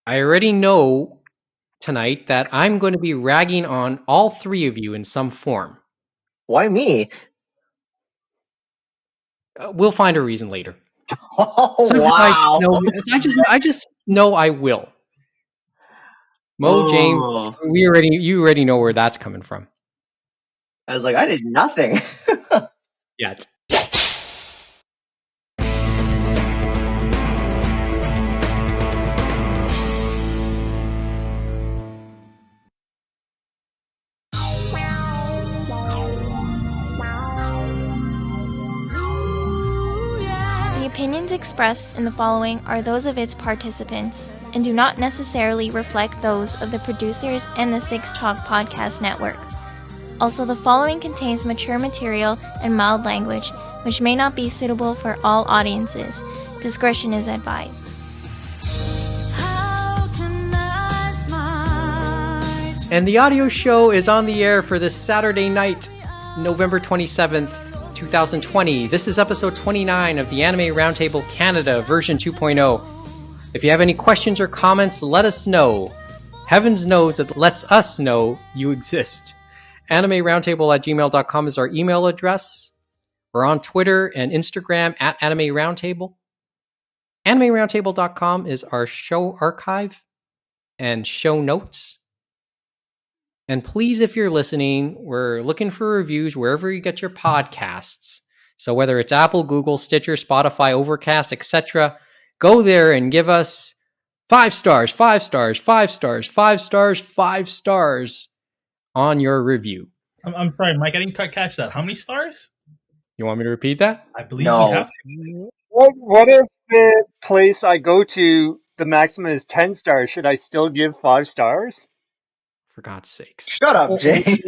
I already know tonight that I'm going to be ragging on all three of you in some form. Why me? We'll find a reason later. Oh, Somehow wow. I just know I will. Mo, James, Oh. you already know where that's coming from. I was like, I did nothing. Yet. The opinions expressed in the following are those of its participants and do not necessarily reflect those of the producers and the Six Talk Podcast Network. Also, the following contains mature material and mild language, which may not be suitable for all audiences. Discretion is advised. And the audio show is on the air for this Saturday night, November 27th, 2020. This is episode 29 of the Anime Roundtable Canada version 2.0. If you have any questions or comments, let us know. Heavens knows it lets us know you exist. AnimeRoundtable@gmail.com is our email address. We're on Twitter and Instagram at Anime Roundtable. AnimeRoundtable.com is our show archive and show notes. And please, if you're listening, we're looking for reviews wherever you get your podcasts. So whether it's Apple, Google, Stitcher, Spotify, Overcast, etc., go there and give us 5 stars, 5 stars, 5 stars, 5 stars, 5 stars on your review. I'm sorry, Mike, I didn't quite catch that. How many stars? You want me to repeat that? I believe No. we have to. What if the place I go to, the maximum is 10 stars? Should I still give 5 stars? For God's sakes. Shut up, Jay. Thumbs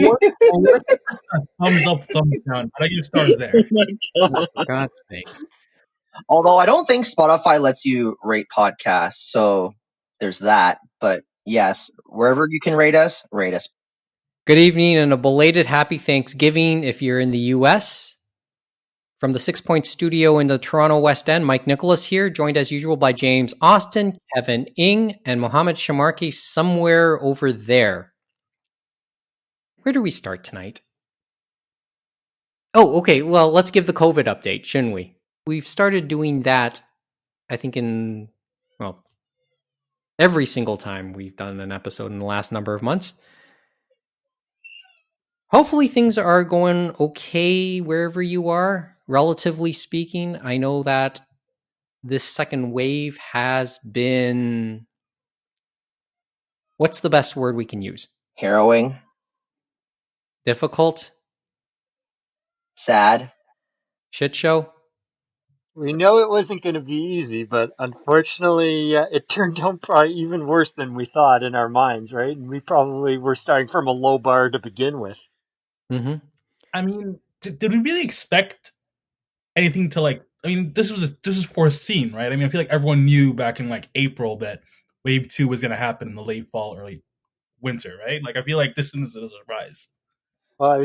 up, thumbs down. I give stars there. For God's sakes. Although I don't think Spotify lets you rate podcasts, so there's that. But yes, wherever you can rate us, rate us. Good evening and a belated happy Thanksgiving if you're in the U.S. From the 6 Point Studio in the Toronto West End, Mike Nicolas here, joined as usual by James Austin, Kevin Ng, and Mohamed Sharmarke somewhere over there. Where do we start tonight? Oh, okay. Well, let's give the COVID update, shouldn't we? We've started doing that, I think, every single time we've done an episode in the last number of months. Hopefully things are going okay wherever you are, relatively speaking. I know that this second wave has been... What's the best word we can use? Harrowing. Difficult? Sad. Shit show? We know it wasn't going to be easy, but unfortunately, it turned out probably even worse than we thought in our minds, right? And we probably were starting from a low bar to begin with. Mm-hmm. I mean, did we really expect anything to this is foreseen, right? I mean, I feel like everyone knew back in April that Wave 2 was going to happen in the late fall, early winter, right? I feel like this is a surprise. Well,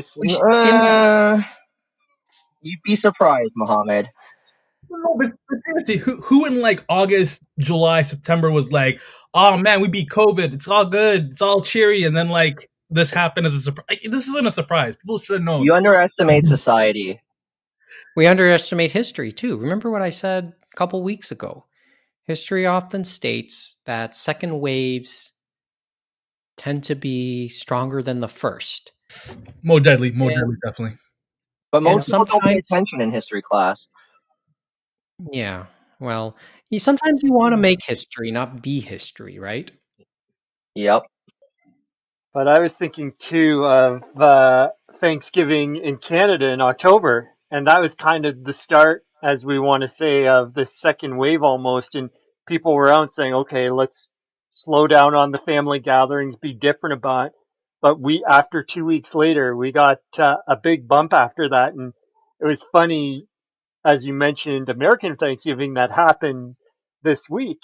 You'd be surprised, Mohamed. No, but seriously, who in August, July, September was like, oh man, we beat COVID, it's all good, it's all cheery, and then this happened as a surprise. This isn't a surprise. People should have known. You underestimate society. We underestimate history, too. Remember what I said a couple weeks ago? History often states that second waves tend to be stronger than the first. More deadly, definitely. But most people don't pay attention in history class. Yeah, well, sometimes you want to make history, not be history, right? Yep. But I was thinking, too, of Thanksgiving in Canada in October. And that was kind of the start, as we want to say, of the second wave almost. And people were out saying, okay, let's slow down on the family gatherings, be different about it. But after 2 weeks later, we got a big bump after that. And it was funny, as you mentioned, American Thanksgiving that happened this week.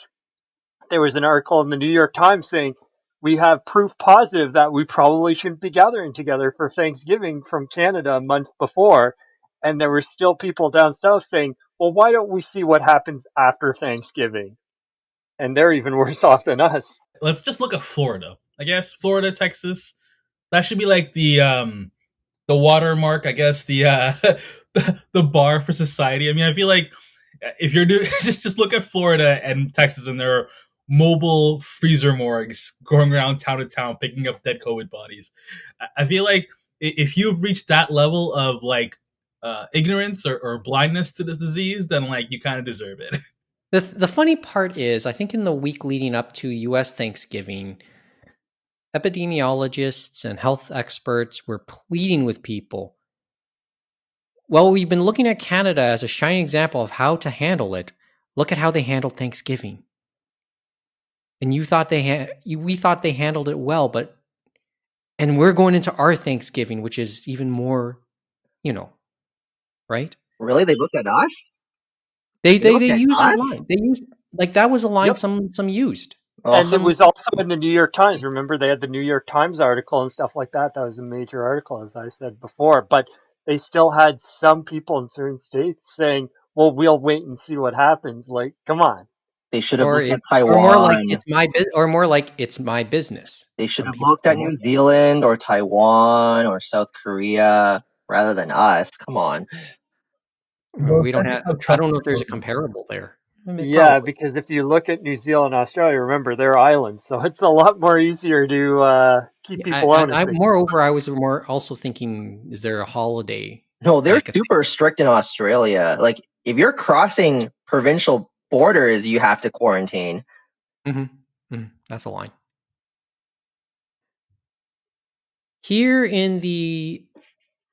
There was an article in the New York Times saying, we have proof positive that we probably shouldn't be gathering together for Thanksgiving from Canada a month before. And there were still people down south saying, well, why don't we see what happens after Thanksgiving? and they're even worse off than us. Let's just look at Florida. I guess Florida, Texas. That should be like the watermark. I guess the bar for society. I mean, I feel like if you're doing just look at Florida and Texas and their mobile freezer morgues going around town to town picking up dead COVID bodies. I feel like if you've reached that level of like ignorance or blindness to this disease, then like you kind of deserve it. The funny part is, I think in the week leading up to U.S. Thanksgiving, epidemiologists and health experts were pleading with people. Well, we've been looking at Canada as a shining example of how to handle it. Look at how they handled Thanksgiving. And we thought they handled it well, and we're going into our Thanksgiving, which is even more, right? Really? They looked at us? They looked at used us? that line. They used that was a line Yep. some used. And it was also in the New York Times. Remember, they had the New York Times article and stuff like that. That was a major article, as I said before. But they still had some people in certain states saying, well, we'll wait and see what happens. Like, come on. They should have looked at Taiwan. Or more like it's my business. They should have looked at New Zealand or Taiwan or South Korea rather than us. Come on. We don't have. I don't know if there's a comparable there. I mean, yeah, probably. Because if you look at New Zealand and Australia, remember, they're islands, so it's a lot more easier to keep people out. Moreover, I was also thinking, is there a holiday? No, they're super strict in Australia. Like, if you're crossing provincial borders, you have to quarantine. That's a line. Here in the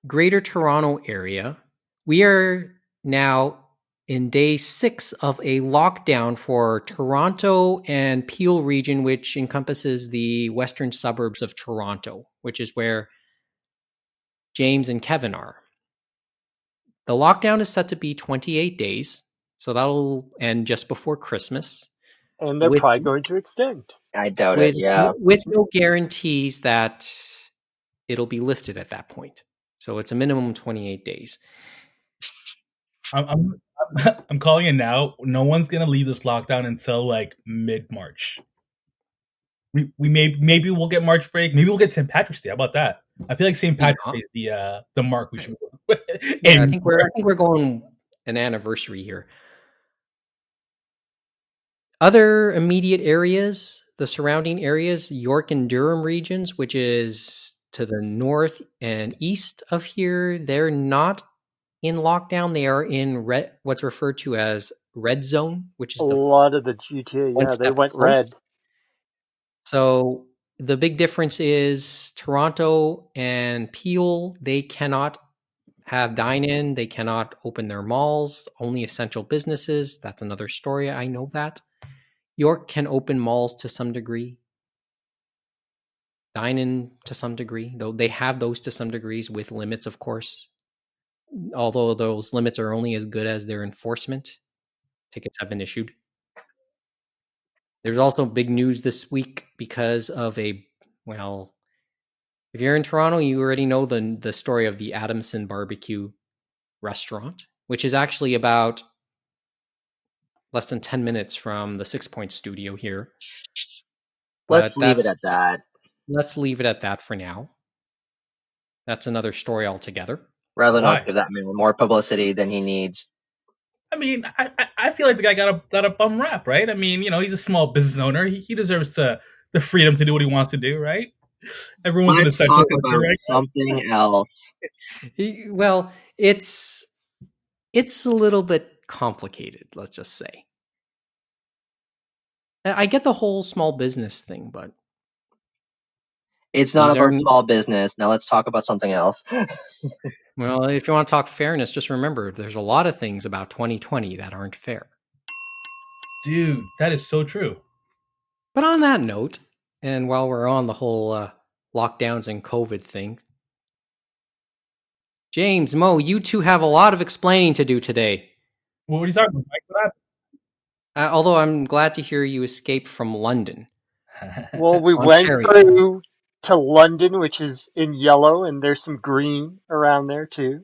Greater Toronto area, we are now in day 6 of a lockdown for Toronto and Peel region, which encompasses the western suburbs of Toronto, which is where James and Kevin are. The lockdown is set to be 28 days, so that'll end just before Christmas. And they're probably going to extend. I doubt it, yeah. With no guarantees that it'll be lifted at that point. So it's a minimum 28 days. I'm calling it now. No one's gonna leave this lockdown until like mid-March. We maybe we'll get March break. Maybe we'll get St. Patrick's Day. How about that? I feel like St. Patrick's Day is the mark we should. I think we're going an anniversary here. Other immediate areas, the surrounding areas, York and Durham regions, which is to the north and east of here, they're not in lockdown. They are in what's referred to as red zone, which is a lot of the GTA. Yeah, they went red. So the big difference is Toronto and Peel, they cannot have dine-in. They cannot open their malls, only essential businesses. That's another story. I know that. York can open malls to some degree. Dine-in to some degree, though they have those to some degrees with limits, of course. Although those limits are only as good as their enforcement. Tickets have been issued. There's also big news this week because of if you're in Toronto, you already know the story of the Adamson Barbecue restaurant, which is actually about less than 10 minutes from the 6 Point studio here. Let's leave it at that. Let's leave it at that for now. That's another story altogether. Rather not give that man more publicity than he needs. I mean, I feel like the guy got a bum rap, right? I mean, he's a small business owner. He deserves the freedom to do what he wants to do, right? Everyone's Let's talk about something else. Well, it's a little bit complicated, let's just say. I get the whole small business thing, but it's not about small business. Now let's talk about something else. Well, if you want to talk fairness, just remember there's a lot of things about 2020 that aren't fair. Dude, that is so true. But on that note, and while we're on the whole lockdowns and COVID thing, James, Moh, you two have a lot of explaining to do today. What are you talking about? Although I'm glad to hear you escaped from London. Well, we went through to London, which is in yellow, and there's some green around there too.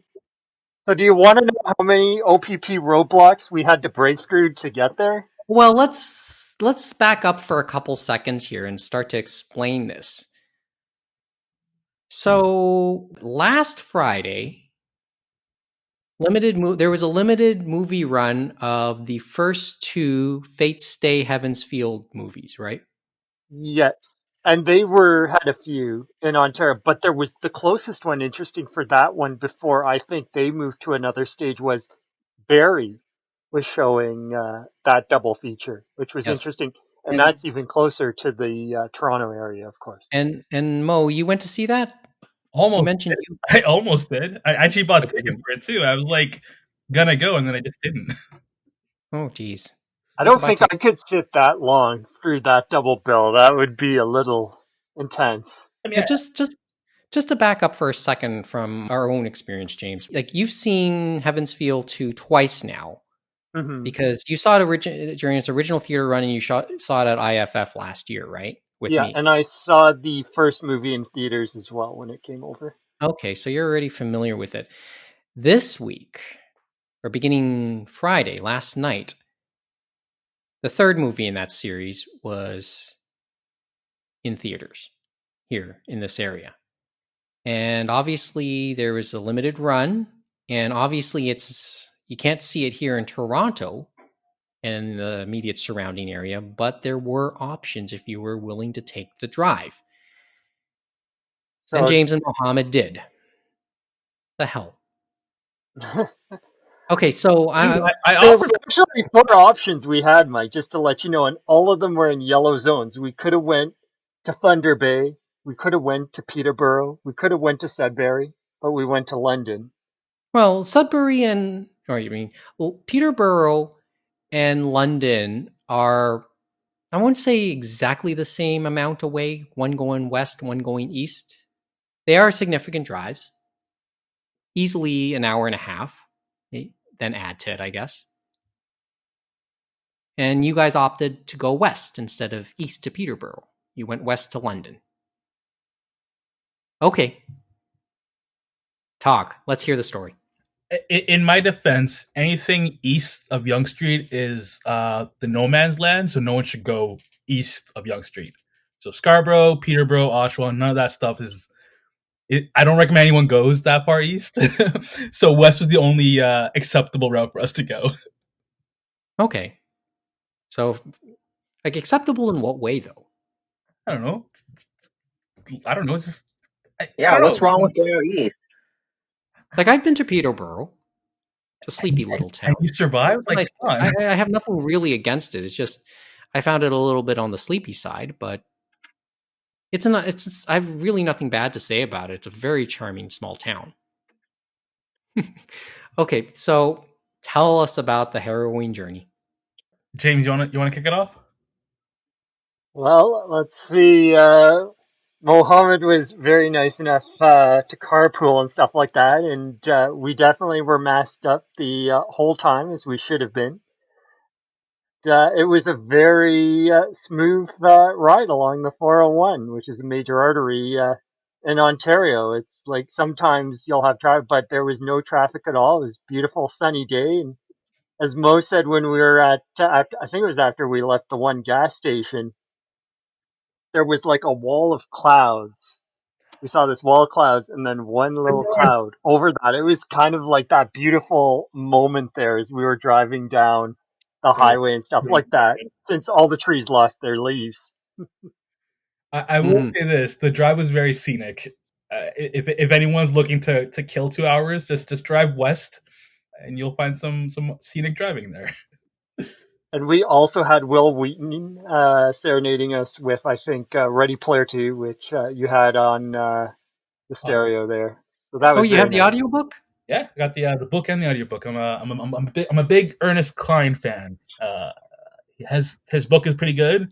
So do you want to know how many OPP roadblocks we had to break through to get there? Well, let's let's back up for a couple seconds here and start to explain this. So last Friday, there was a limited movie run of the first two Fate Stay Heaven's Field movies, right? Yes. And they had a few in Ontario, but there was the closest one, interesting for that one before I think they moved to another stage, was Barrie was showing that double feature, which was Yes. interesting. And And- that's even closer to the Toronto area, of course. And Mo, you went to see that? Almost. You mentioned you. I almost did. I actually bought a ticket for it too. I was like gonna go, and then I just didn't. Oh, geez. I don't think I could sit that long through that double bill. That would be a little intense. I mean, Yeah, just to back up for a second from our own experience, James. Like, you've seen Heaven's Field 2 twice now, because you saw it during its original theater run, and you saw it at IFF last year, right? With me. And I saw the first movie in theaters as well when it came over. Okay, so you're already familiar with it. This week, or beginning Friday, last night, the third movie in that series was in theaters here in this area. And obviously there was a limited run, and obviously you can't see it here in Toronto and the immediate surrounding area, but there were options if you were willing to take the drive. So, and James and Mohamed did. The hell. Okay, so I offered actually 4 options we had, Mike, just to let you know, and all of them were in yellow zones. We could have went to Thunder Bay, we could have went to Peterborough, we could have went to Sudbury, but we went to London. Well, Sudbury Peterborough and London are, I won't say exactly the same amount away, one going west, one going east. They are significant drives, easily an hour and a half. Then add to it, I guess. And you guys opted to go west instead of east to Peterborough. You went west to London. Okay. Talk. Let's hear the story. In my defense, anything east of Yonge Street is the no man's land, so no one should go east of Yonge Street. So Scarborough, Peterborough, Oshawa, none of that stuff is... I don't recommend anyone goes that far east. So west was the only acceptable route for us to go. Okay. So, like, acceptable in what way, though? I don't know. It's just... what's wrong with going east? Like, I've been to Peterborough. It's a sleepy little town. And you survived? Like, I have nothing really against it. It's just, I found it a little bit on the sleepy side, but I have really nothing bad to say about it. It's a very charming small town. Okay, so tell us about the harrowing journey. James, you want to kick it off? Well, let's see. Mohamed was very nice enough to carpool and stuff like that, and we definitely were masked up the whole time, as we should have been. It was a very smooth ride along the 401, which is a major artery in Ontario. It's like sometimes you'll have traffic, but there was no traffic at all. It was a beautiful sunny day, and as Mo said when we were at, I think it was after we left the one gas station, there was like a wall of clouds. We saw this wall of clouds and then one little cloud over that. It was kind of like that beautiful moment there as we were driving down the highway and stuff like that, since all the trees lost their leaves. I will say this: the drive was very scenic. If anyone's looking to kill 2 hours, just drive west, and you'll find some scenic driving there. And we also had Will Wheaton serenading us with, I think, Ready Player 2, which you had on the stereo there. So that was. You have the audiobook? Yeah, I got the book and the audiobook. I'm a big Ernest Cline fan. His book is pretty good.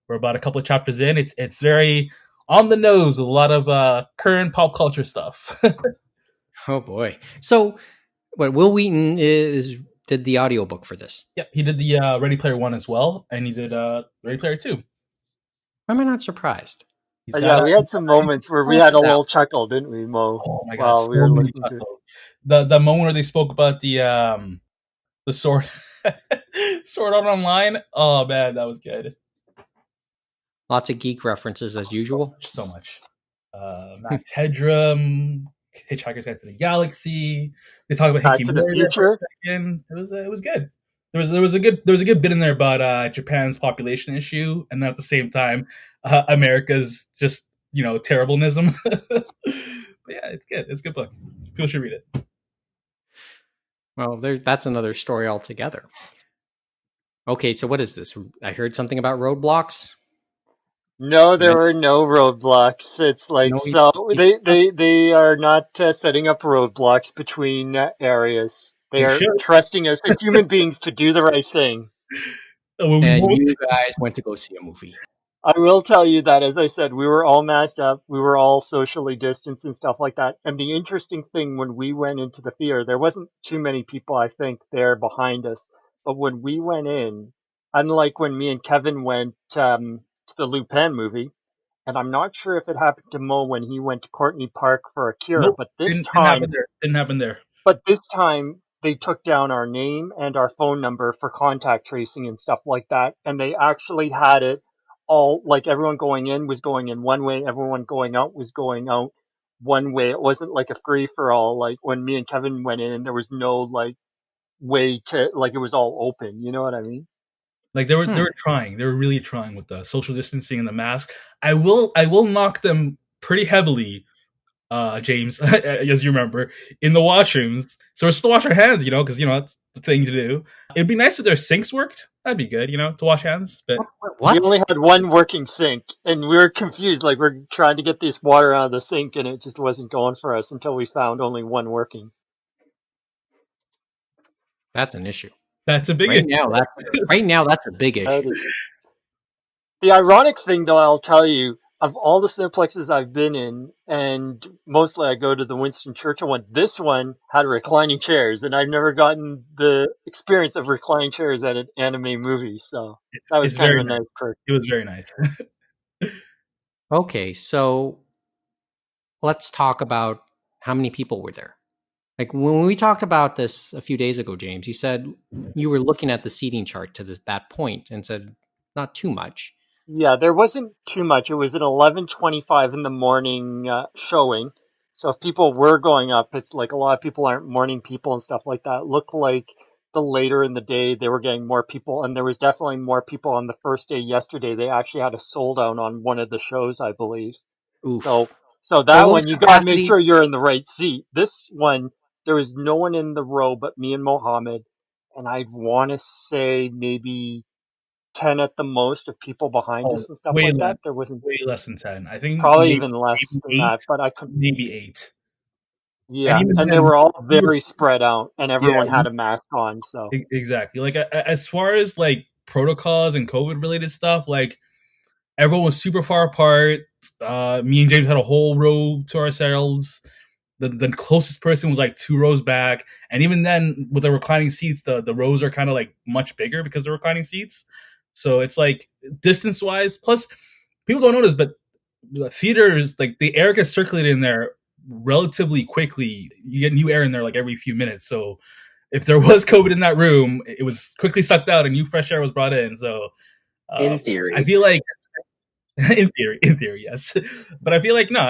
We're about a couple of chapters in. It's very on the nose with a lot of current pop culture stuff. Oh boy! So, Will Wheaton did the audiobook for this? Yep, he did the Ready Player 1 as well, and he did Ready Player 2. Why am I not surprised? We had some moments where we had a little chuckle, didn't we, Mo? Oh my god! While we were listening to it. The moment where they spoke about the sword Sword Art Online. Oh man, that was good. Lots of geek references as usual. So much. Max Headroom, Hitchhiker's Guide to the Galaxy. They talk about Back to the Hikimori for a Future. second. It was good. There was a good bit in there about Japan's population issue, and then at the same time, America's just terribleism. But yeah, it's good. It's a good book. People should read it. Well, that's another story altogether. Okay, so what is this? I heard something about roadblocks. No, there were no roadblocks. It's like, No, so they are not setting up roadblocks between areas. They They are should. trusting us as human beings to do the right thing. And you guys went to go see a movie. I will tell you that, as I said, we were all masked up. We were all socially distanced and stuff like that. And the interesting thing, when we went into the theater, there wasn't too many people, I think, there behind us. But when we went in, unlike when me and Kevin went to the Lupin movie, and I'm not sure if it happened to Mo when he went to Courtney Park for a cure, Nope, but this didn't happen time, there. Didn't happen there. but this time they took down our name and our phone number for contact tracing and stuff like that. And they actually had it all, like, everyone going in was going in one way, everyone going out was going out one way. It wasn't like a free for all. Like when me and Kevin went in, there was no like way to, like, it was all open. You know what I mean? Like they were trying. They were really trying with the social distancing and the mask. I will knock them pretty heavily, James, as you remember, in the washrooms. So we're supposed to wash our hands, because that's the thing to do. It'd be nice if their sinks worked. That'd be good, to wash hands. But We only had one working sink, and we were confused. Like, we're trying to get this water out of the sink, and it just wasn't going for us until we found only one working. That's an issue. That's a big right issue. now. That's a big issue. The ironic thing, though, I'll tell you, of all the cineplexes I've been in, and mostly I go to the Winston Churchill one, this one had reclining chairs, and I've never gotten the experience of reclining chairs at an anime movie, so that was kind of a nice perk. It was very nice. Okay, so let's talk about how many people were there. Like when we talked about this a few days ago, James, you said you were looking at the seating chart to that point and said not too much. Yeah, there wasn't too much. It was at 11:25 in the morning showing. So if people were going up, it's like a lot of people aren't morning people and stuff like that. It looked like the later in the day they were getting more people, and there was definitely more people on the first day yesterday. They actually had a sold out on one of the shows, I believe. Oof. So that one, you got to make sure you're in the right seat. This one, there was no one in the row but me and Mohamed, and I want to say maybe 10 at the most of people behind us and stuff like that. There wasn't way less than 10. I think probably even less than that, but I could maybe 8. Yeah, and they were all very spread out, and everyone had a mask on. So exactly, like as far as like protocols and COVID related stuff, like everyone was super far apart. Me and James had a whole row to ourselves. The closest person was like 2 rows back, and even then, with the reclining seats, the rows are kind of like much bigger because they're reclining seats. So it's like distance wise. Plus, people don't notice, but the theaters, like the air gets circulated in there relatively quickly. You get new air in there like every few minutes. So if there was COVID in that room, it was quickly sucked out and new fresh air was brought in. So in theory, I feel like in theory, yes. But I feel like no,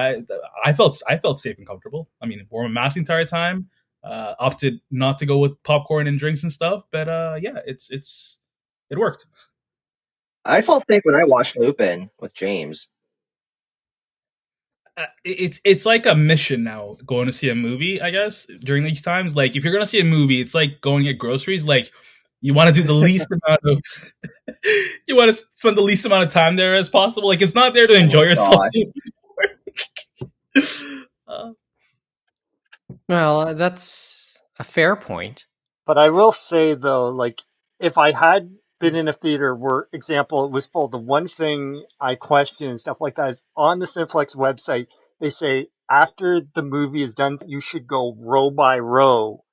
I felt safe and comfortable. I mean, wore a mask the entire time. Opted not to go with popcorn and drinks and stuff, but yeah, it worked. I felt safe when I watched Lupin with James. It's like a mission now going to see a movie, I guess, during these times. Like if you're gonna see a movie, it's like going to get groceries. Like you want to do the least amount of you want to spend the least amount of time there as possible. Like it's not there to enjoy yourself. Well, that's a fair point. But I will say though, like if I had been in a theater where, example, it was full, the one thing I question and stuff like that is on the Cineplex website, they say after the movie is done, you should go row by row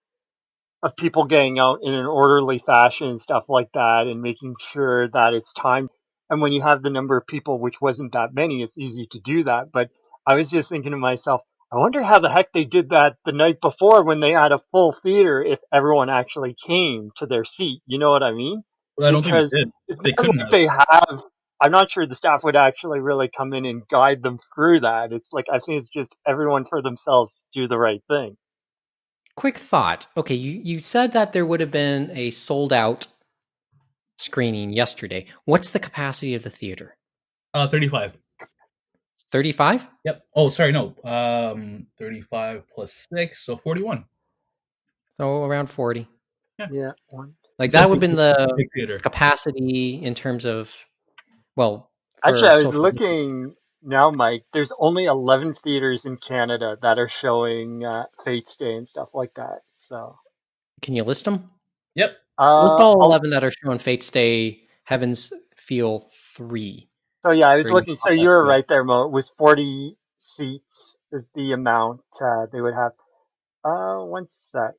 of people getting out in an orderly fashion and stuff like that, and making sure that it's timed. And when you have the number of people, which wasn't that many, it's easy to do that. But I was just thinking to myself, I wonder how the heck they did that the night before when they had a full theater if everyone actually came to their seat. You know what I mean? Well, I don't think Because they did. it's They not couldn't like have. they have. I'm not sure the staff would actually really come in and guide them through that. It's like I think it's just everyone for themselves do the right thing. Quick thought. Okay, you said that there would have been a sold out screening yesterday. What's the capacity of the theater? 35. 35? Yep. Oh, sorry, no. 35 plus 6, so 41. So around 40. Yeah. One. Like It's a that would have been the big theater. capacity in terms of, well, Actually, for I was social distancing. looking now, Mike. There's only 11 theaters in Canada that are showing Fate's Day and stuff like that. So, Can you list them? Yep. List all I'll 11 that are showing Fate's Day, Heaven's Feel 3. So yeah, I Or was you can looking. So pop that you were too. right there, Mo. It was 40 seats is the amount they would have. One sec.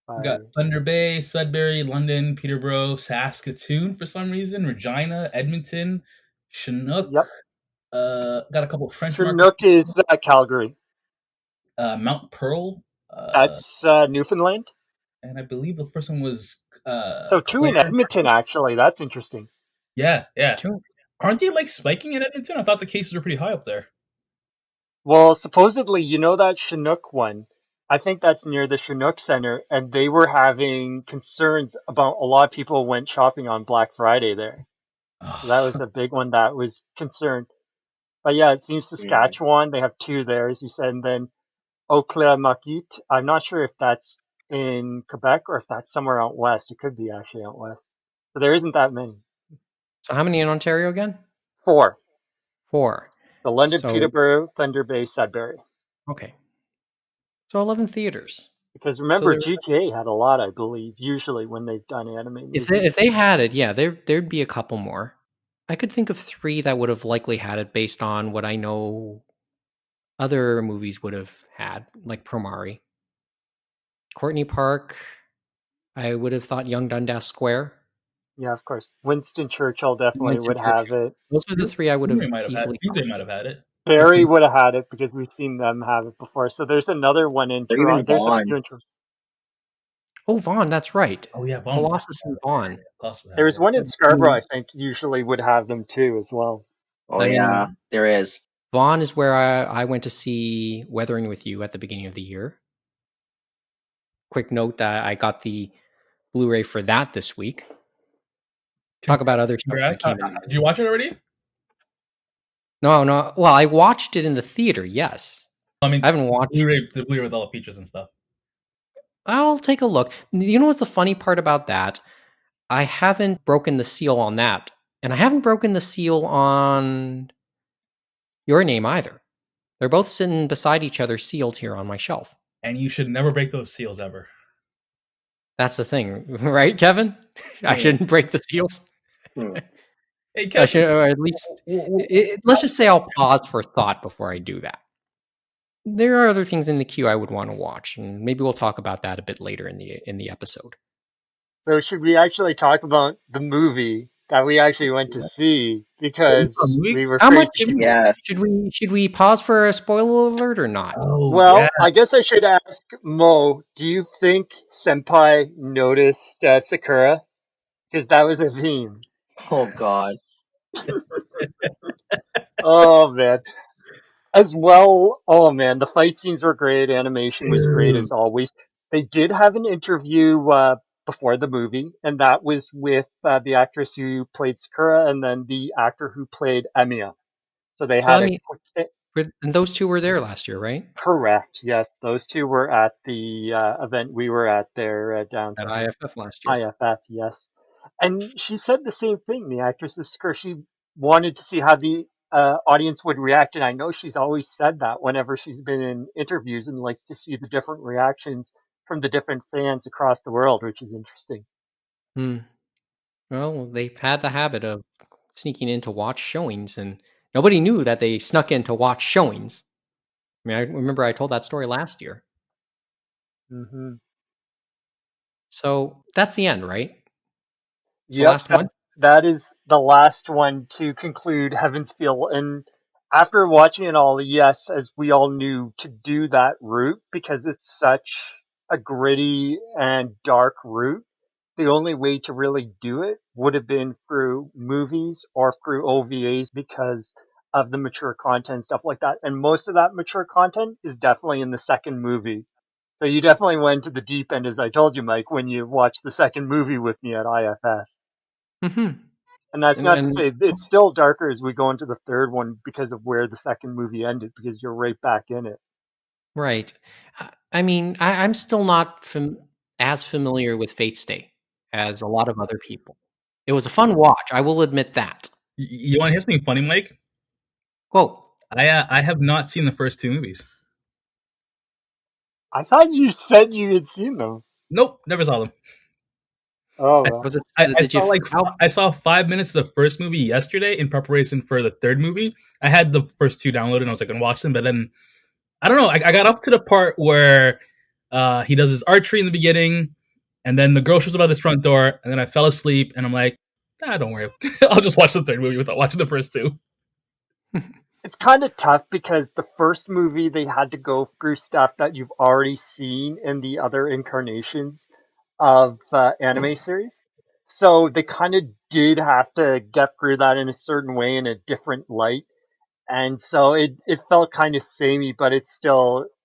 We got I Thunder Bay, Sudbury, London, Peterborough, Saskatoon for some reason, Regina, Edmonton, Chinook. Yep. Got a couple French markets. Chinook is Calgary. Mount Pearl. That's Newfoundland. And I believe the first one was So two in Clare. Edmonton actually. That's interesting. Yeah, yeah. Two. Aren't they like spiking in Edmonton? I thought the cases were pretty high up there. Well, supposedly, you know that Chinook one. I think that's near the Chinook Center, and they were having concerns about a lot of people went shopping on Black Friday there. So that was a big one that was concerned. But yeah, it seems Saskatchewan, they have two there, as you said, and then Oklamakit. I'm not sure if that's in Quebec or if that's somewhere out west. It could be actually out west. So there isn't that many. So how many in Ontario again? 4. 4. The London, So, Peterborough, Thunder Bay, Sudbury. okay. So 11 theaters. Because So remember, there's, GTA had a lot, I believe, usually when they've done anime movies. if they had it, yeah, there'd be a couple more. I could think of 3 that would have likely had it based on what I know other movies would have had, like Promari. Courtney Park, I would have thought Young Dundas Square. Yeah, of course. Winston Churchill definitely Winston would have Churchill. it. Those are the 3 I would have easily Tuesday thought. might have had it. Barry would have had it because we've seen them have it before. So there's another one in Or even Toronto. There's a Vaughn. few in Toronto. Oh, Vaughn, that's right. Oh yeah, Colossus and Vaughn. There's one in Scarborough, I think, usually would have them too as well. Oh I yeah, mean, there is. Vaughn is where I went to see Weathering with You at the beginning of the year. Quick note that I got the Blu-ray for that this week. Talk about other stuff that came in. Did you watch it already? No. Well, I watched it in the theater, yes. I mean, I haven't watched the Blu-ray with all the features and stuff. I'll take a look. You know what's the funny part about that? I haven't broken the seal on that. And I haven't broken the seal on Your Name either. They're both sitting beside each other sealed here on my shelf. And you should never break those seals ever. That's the thing, right, Kevin? I shouldn't break the seals. Hey, I should, or at least, let's just say I'll pause for thought before I do that. There are other things in the queue I would want to watch, and maybe we'll talk about that a bit later in the episode. So should we actually talk about the movie that we actually went to see because we were How much Yeah. should we pause for a spoiler alert or not? Oh, Well, yeah. I guess I should ask Mo, do you think Senpai noticed Sakura? Because that was a theme. Oh God. Oh man. As well, oh man, the fight scenes were great. Animation was great as always. They did have an interview before the movie, and that was with the actress who played Sakura and then the actor who played Emiya. So they So had let a me. quick. And those two were there last year, right? Correct. Yes, those two were at the event we were at there At downtown. IFF last year. IFF, yes. And she said the same thing. The actress is Sakura. She wanted to see how the audience would react, and I know she's always said that whenever she's been in interviews and likes to see the different reactions from the different fans across the world, which is interesting. Well, they've had the habit of sneaking in to watch showings, and nobody knew that they snuck in to watch showings. I mean, I remember I told that story last year. Mm-hmm. So that's the end, right? It's the Yep, last one? that is the last one to conclude Heaven's Feel. And After watching it all, yes, as we all knew, to do that route because it's such a gritty and dark route, the only way to really do it would have been through movies or through OVAs because of the mature content, stuff like that. And most of that mature content is definitely in the second movie. So you definitely went to the deep end, as I told you, Mike, when you watched the second movie with me at IFF. Hmm. And that's not to And say it's still darker as we go into the third one because of where the second movie ended, because you're right back in it. right. I mean, I'm still not as familiar with Fate Stay as a lot of other people. It was a fun watch. I will admit that. You want to hear something funny, Mike? Quote. I have not seen the first two movies. I thought you said you had seen them. Nope, never saw them. Oh, I, well. Was it? I Did saw you? like How? I saw 5 minutes of the first movie yesterday in preparation for the third movie. I had the first two downloaded and I was like gonna watch them, but then I don't know. I got up to the part where he does his archery in the beginning, and then the girl shows up at his front door, and then I fell asleep, and I'm like, don't worry, I'll just watch the third movie without watching the first two. It's kind of tough because the first movie they had to go through stuff that you've already seen in the other incarnations of anime series. So they kind of did have to get through that in a certain way in a different light. And so it felt kind of samey, but it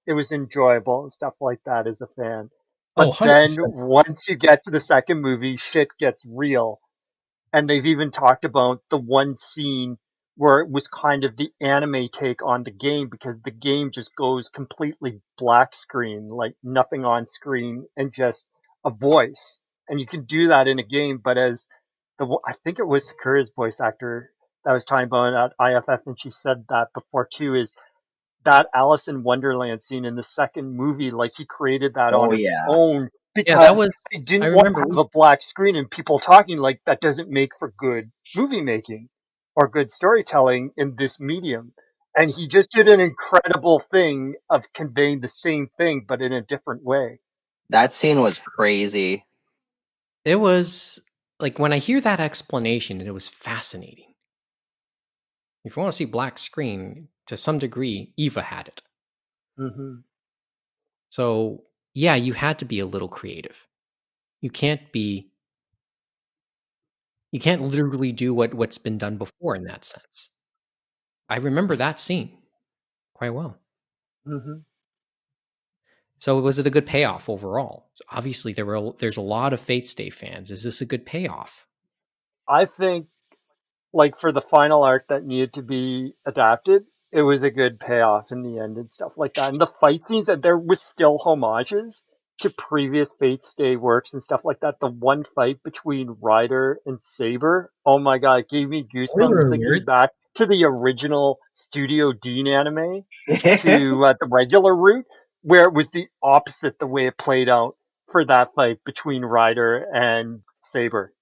was enjoyable and stuff like that as a fan. Oh, But 100%. then once you get to the second movie, shit gets real. And they've even talked about the one scene where it was kind of the anime take on the game because the game just goes completely black screen, like nothing on screen and just a voice. And you can do that in a game, but as I think it was Sakura's voice actor that was talking about at IFF, and she said that before too, is that Alice in Wonderland scene in the second movie, like he created that Oh on his yeah. own Yeah, that because was. he I didn't want to remember. have a black screen and people talking like that doesn't make for good movie making or good storytelling in this medium. And he just did an incredible thing of conveying the same thing but in a different way. That scene was crazy. It was like when I hear that explanation, it was fascinating. If you want to see black screen, to some degree, Eva had it. Hmm. So yeah, you had to be a little creative. You can't be. You can't literally do what's been done before in that sense. I remember that scene quite well. Hmm. So was it a good payoff overall? So obviously, there's a lot of Fate Stay fans. Is this a good payoff? I think like for the final arc that needed to be adapted, it was a good payoff in the end and stuff like that. And the fight scenes, there was still homages to previous Fate Stay works and stuff like that. The one fight between Ryder and Saber, oh my god, it gave me goosebumps Spoiler thinking alert. back to the original Studio Dean anime, to the regular route, where it was the opposite the way it played out for that fight between Ryder and Saber.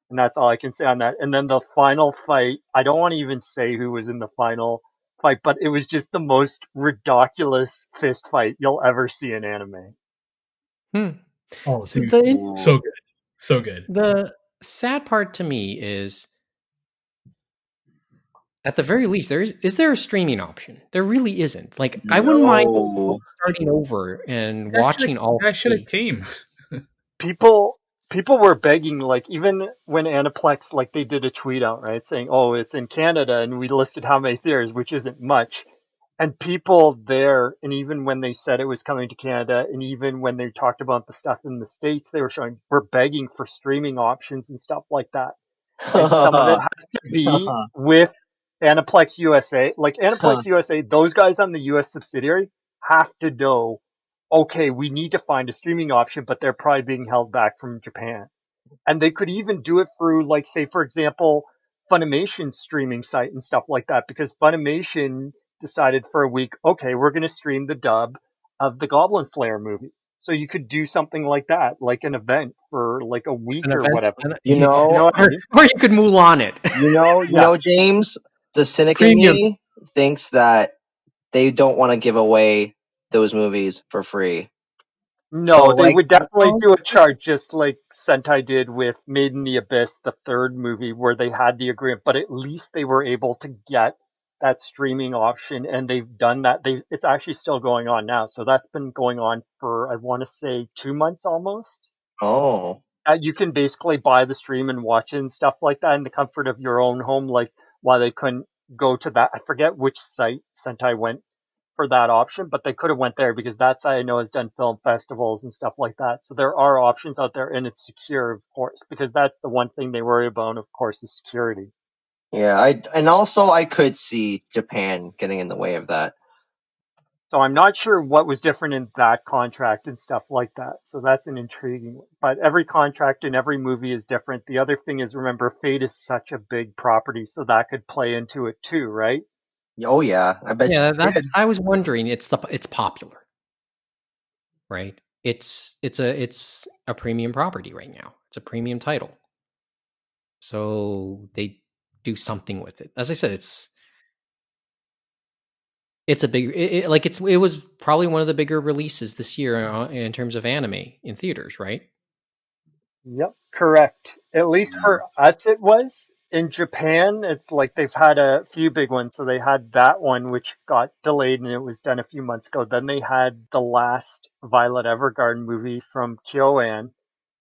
And that's all I can say on that. And then the final fight, I don't want to even say who was in the final fight, but it was just the most ridiculous fist fight you'll ever see in anime. Hmm. Oh, So dude, Ooh. so good, so good. the sad part to me is, at the very least, is there a streaming option? There really isn't. Like, I wouldn't mind No. starting over and That should watching all have three. came. People people were begging, like even when Aniplex, like they did a tweet out, right, saying, "Oh, it's in Canada," and we listed how many theaters, which isn't much. And people there, and even when they said it was coming to Canada, and even when they talked about the stuff in the States, they were begging for streaming options and stuff like that. And some of it has to be with Aniplex USA. Like Aniplex USA, those guys on the US subsidiary have to know, okay, we need to find a streaming option, but they're probably being held back from Japan. And they could even do it through, like, say, for example, Funimation's streaming site and stuff like that, because Funimation decided for a week, okay, we're going to stream the dub of the Goblin Slayer movie. So you could do something like that, like an event for like a An week or event, whatever. You You know, know what I mean? or you could Mulan it. Yeah. James, the cynic in Premium. me thinks that they don't want to give away those movies for free. No, So, they like, would definitely do a charge just like Sentai did with Made in the Abyss, the third movie, where they had the agreement, but at least they were able to get that streaming option, and they've done that. It's actually still going on now. So that's been going on for, I want to say, 2 months almost. Oh, You can basically buy the stream and watch it and stuff like that in the comfort of your own home. Like, why they couldn't go to that, I forget which site Sentai went for that option, but they could have went there because that site I know has done film festivals and stuff like that. So there are options out there, and it's secure, of course, because that's the one thing they worry about, of course, is security. yeah. And also I could see Japan getting in the way of that. So I'm not sure what was different in that contract and stuff like that. So that's an intriguing one. But every contract in every movie is different. The other thing is, remember, Fate is such a big property, so that could play into it too, right? Oh yeah, I bet. Yeah, it did. I was wondering. It's popular, right? It's a premium property right now. It's a premium title, so they do something with it. As I said, it's a big it was probably one of the bigger releases this year in terms of anime in theaters, right? Yep, correct. At least Yeah. for us, it was. In Japan, it's like they've had a few big ones. So they had that one, which got delayed and it was done a few months ago. Then they had the last Violet Evergarden movie from Kyoan,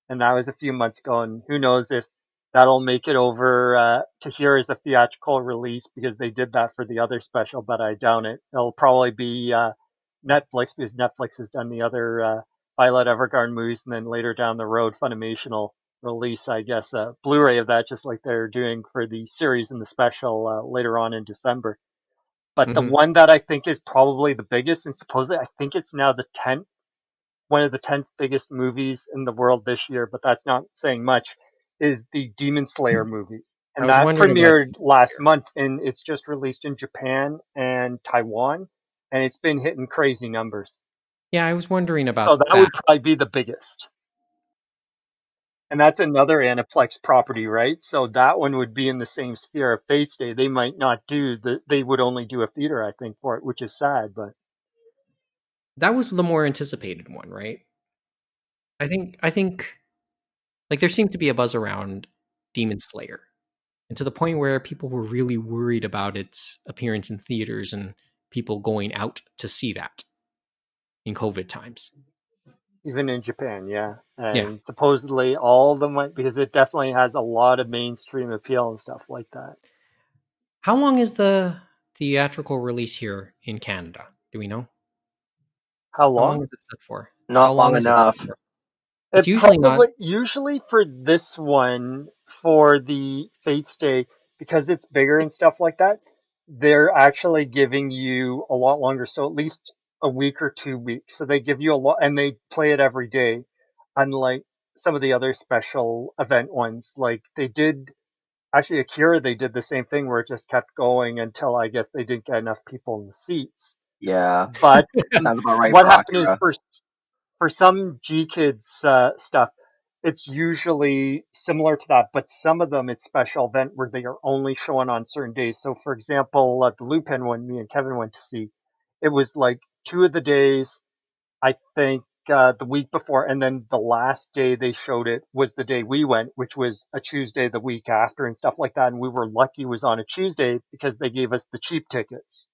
and that was a few months ago. And who knows if that'll make it over to here as a theatrical release, because they did that for the other special, but I doubt it. It'll probably be Netflix, because Netflix has done the other Violet Evergarden movies, and then later down the road, Funimation will release, I guess, a Blu-ray of that, just like they're doing for the series and the special later on in December. But the Mm-hmm. one that I think is probably the biggest, and supposedly I think it's now the 10th, one of the 10th biggest movies in the world this year, but that's not saying much, is the Demon Slayer movie. I And was that wondering about premiered last month, and it's just released in Japan and Taiwan, and it's been hitting crazy numbers. yeah, I was wondering So about that that. would probably be the biggest. And that's another Aniplex property, right? So that one would be in the same sphere of Fate's Day. They might not do they would only do a theater, I think, for it, which is sad, but That was the more anticipated one, right? I think like there seemed to be a buzz around Demon Slayer, and to the point where people were really worried about its appearance in theaters and people going out to see that in COVID times. even in Japan, yeah. Yeah. And supposedly all of them went, because it definitely has a lot of mainstream appeal and stuff like that. How long is the theatrical release here in Canada? Do we know? How How long long? is it set for? How Not long long is it enough. set for? It's It usually not. usually for this one, for the Fates Day, because it's bigger and stuff like that, they're actually giving you a lot longer. So at least a week or 2 weeks. So they give you a lot, and they play it every day, unlike some of the other special event ones. Like they did, actually, Akira, they did the same thing where it just kept going until, I guess, they didn't get enough people in the seats. Yeah, But sounds about right what for happened is, Akira. for some G Kids stuff, it's usually similar to that, but some of them it's special event where they are only showing on certain days. So, for example, the Lupin one, me and Kevin went to see, it was like 2 of the days, I think, the week before, and then the last day they showed it was the day we went, which was a Tuesday the week after and stuff like that. And we were lucky it was on a Tuesday because they gave us the cheap tickets.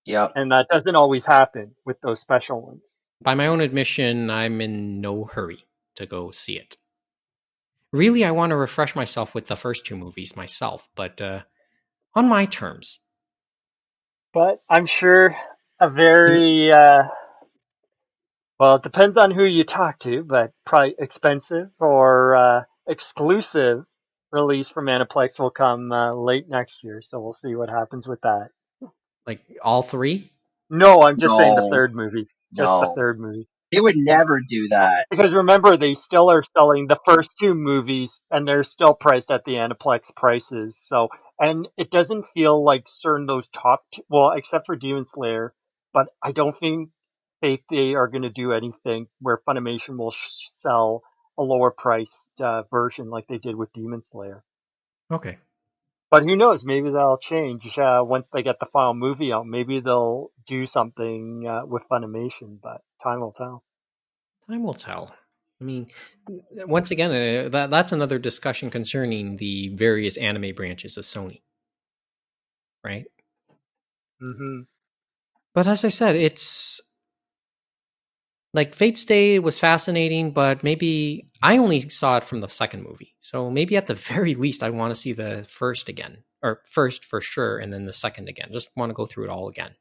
Yep. And that doesn't always happen with those special ones. By my own admission, I'm in no hurry to go see it. Really, I want to refresh myself with the first two movies myself, but on my terms. But I'm sure a very, well, it depends on who you talk to, but probably expensive or exclusive release from Aniplex will come late next year. So we'll see what happens with that. Like all three? No, I'm just saying the No, third movie. Just the no. third movie. They would never do that. Because remember, they still are selling the first two movies, and they're still priced at the Aniplex prices. So, and it doesn't feel like certain those top two, well, except for Demon Slayer, but I don't think they are going to do anything where Funimation will sell a lower priced version like they did with Demon Slayer. Okay. But who knows? Maybe that'll change once they get the final movie out. Maybe they'll do something with Funimation, but time will tell. Time will tell. I mean, once again, that's another discussion concerning the various anime branches of Sony, right? Mm-hmm. But as I said, it's like Fate's Day was fascinating, but maybe I only saw it from the second movie. So maybe at the very least, I want to see the first again, or first for sure, and then the second again. Just want to go through it all again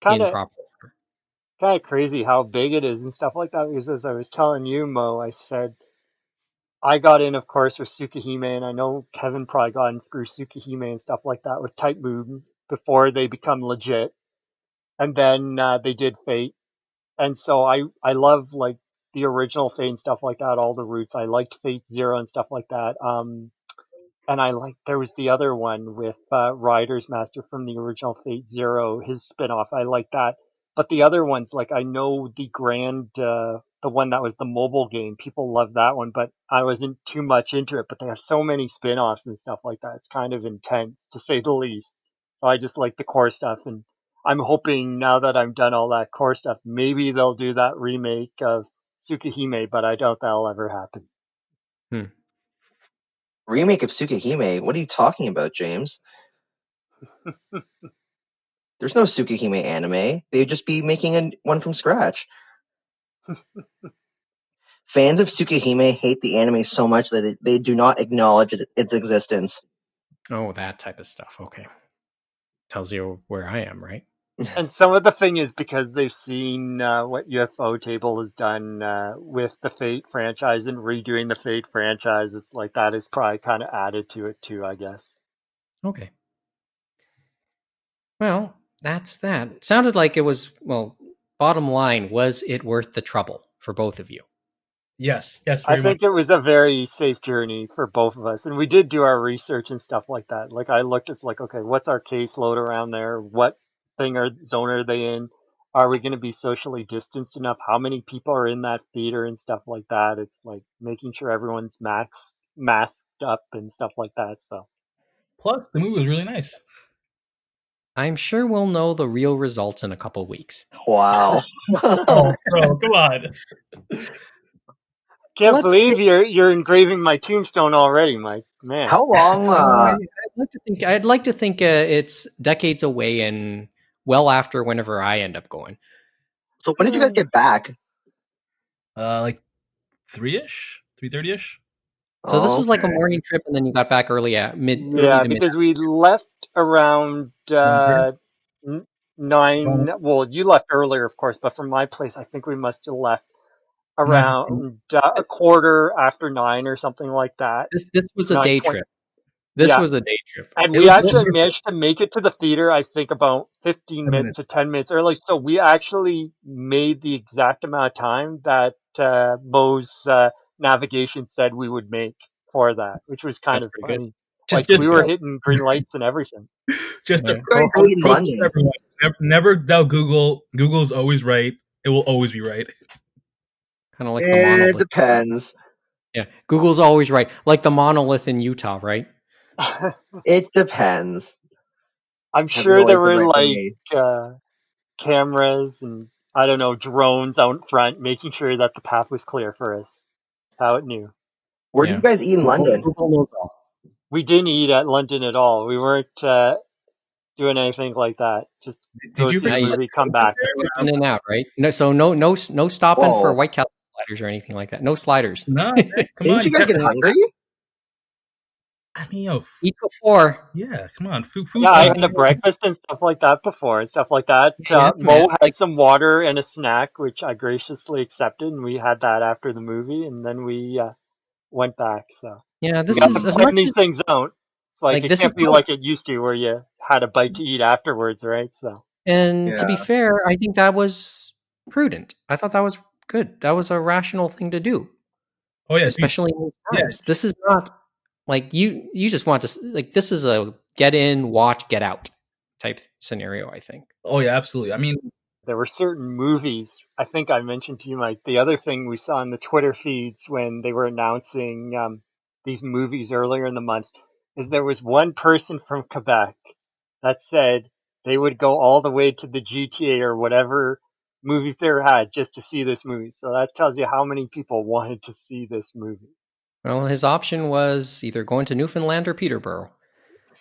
Kind in of proper order. kind of crazy how big it is and stuff like that. Because as I was telling you, Mo, I said I got in, of course, with Tsukihime, and I know Kevin probably got in through Tsukihime and stuff like that with Type Moon before they become legit, and then they did Fate, and so I love like the original Fate and stuff like that, all the roots. I liked Fate Zero and stuff like that. And I like there was the other one with Ryder's Master from the original Fate Zero, his spin-off. I like that. But the other ones, like I know the one that was the mobile game, people love that one, but I wasn't too much into it. But they have so many spin-offs and stuff like that. It's kind of intense, to say the least. So I just like the core stuff, and I'm hoping now that I'm done all that core stuff, maybe they'll do that remake of Tsukihime, but I doubt that'll ever happen. Remake of Tsukihime? What are you talking about, James? There's no Tsukihime anime. They'd just be making one from scratch. Fans of Tsukihime hate the anime so much that they do not acknowledge its existence. Oh, that type of stuff. Okay. Tells you where I am, right? And some of the thing is because they've seen what UFO Table has done with the Fate franchise and redoing the Fate franchise. It's like that is probably kind of added to it too, I guess. Okay. Well, that's that. Sounded like it was, well, bottom line, was it worth the trouble for both of you? Yes, I very much. think it was a very safe journey for both of us. And we did do our research and stuff like that. Like I looked, it's like, okay, what's our caseload around there? What zone are they in? Are we going to be socially distanced enough? How many people are in that theater and stuff like that? It's like making sure everyone's masked up and stuff like that. So Plus, the movie was really nice. I'm sure we'll know the real results in a couple weeks. Wow. Oh, bro, come on. can't Let's believe you're engraving my tombstone already, Mike. Man. How long? I'd like to think it's decades away and well after whenever I end up going. So when did you guys get back? Like 3-ish, 3:30ish. So this was like a Okay. morning trip, and then you got back early early Yeah, to mid. because we left around 9. Well, you left earlier, of course, but from my place, I think we must have left 9:15. around a quarter after 9 or something like that. This was a day 9:20. trip. This Yeah, was a day trip. and It we was actually managed to make it to the theater, I think, about 15 10 minutes minutes. to 10 minutes early. So we actually made the exact amount of time that Mo's navigation said we would make for that, which was kind that's of pretty good. funny. Just, Like just, we were hitting green lights and everything. just a Yeah. You guys pro stayed in tip London. to everyone. Never doubt Google. Google's always right. It will always be right. Kind of like the It monolith. depends. Yeah, Google's always right. Like the monolith in Utah, right? It depends. I'm Hasn't sure always there been were right for like me. cameras and I don't know, drones out front making sure that the path was clear for us. How it knew. Where do Yeah. you guys eat in London? Google knows all. We didn't eat at London at all. We weren't doing anything like that. Just Did go you see the forget Nice. movie, come back. Quick in and out, right? No, so no stopping for Whoa. White Castle sliders or anything like that. No sliders. No, man, come Didn't on. you guys get hungry? I mean, yo, Eat before. yeah, come on. Food. Yeah, I Hey, had a breakfast and stuff like that before and stuff like that. yeah, man. Mo had Like, some water and a snack, which I graciously accepted, and we had that after the movie, and then we went back. So yeah, we this got to is as plan much these as things out. It's like like it this is can't be how. like it used to, where you had a bite to eat afterwards, right? So And to be Yeah. fair, I think that was prudent. I thought that was good. That was a rational thing to do, Oh yeah, especially in these yeah. times. This is not like you just want to like this is a get in, watch, get out type scenario, I think. Oh yeah, absolutely. I mean, there were certain movies. I think I mentioned to you, Mike. The other thing we saw in the Twitter feeds when they were announcing these movies earlier in the month is there was one person from Quebec that said they would go all the way to the GTA or whatever movie theater had just to see this movie. So that tells you how many people wanted to see this movie. Well, his option was either going to Newfoundland or Peterborough.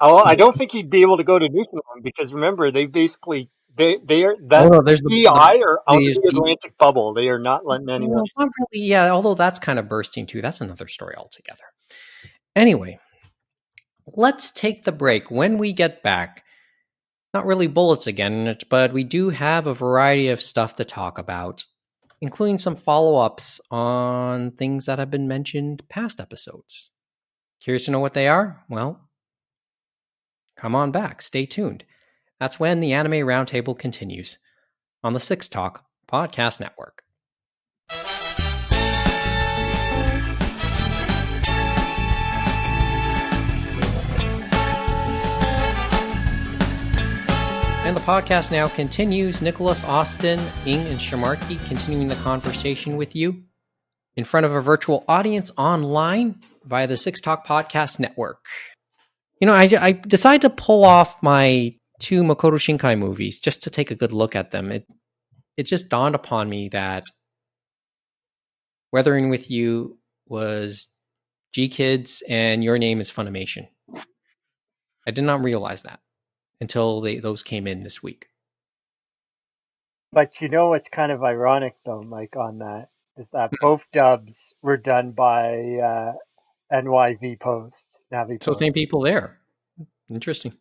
Oh, I don't think he'd be able to go to Newfoundland because remember they basically they are Oh that no, there's EI are out of there's the Atlantic bubble. They are not letting anyone. well, it's not really, yeah. Although that's kind of bursting too. That's another story altogether. Anyway, let's take the break. When we get back, not really bullets again, but we do have a variety of stuff to talk about, including some follow-ups on things that have been mentioned past episodes. Curious to know what they are? Well, come on back. Stay tuned. That's when the Anime Roundtable continues on the Six Talk Podcast Network. And the podcast now continues. Nicolas, Austin, Ing, and Sharmarke continuing the conversation with you in front of a virtual audience online via the Six Talk Podcast Network. You know, I decided to pull off my 2 Makoto Shinkai movies just to take a good look at them. It just dawned upon me that Weathering with You was G-Kids and Your Name is Funimation. I did not realize that until those came in this week. But you know what's kind of ironic though, Mike, on that is that both dubs were done by NYV Post, Navi So Post. same people there. Interesting.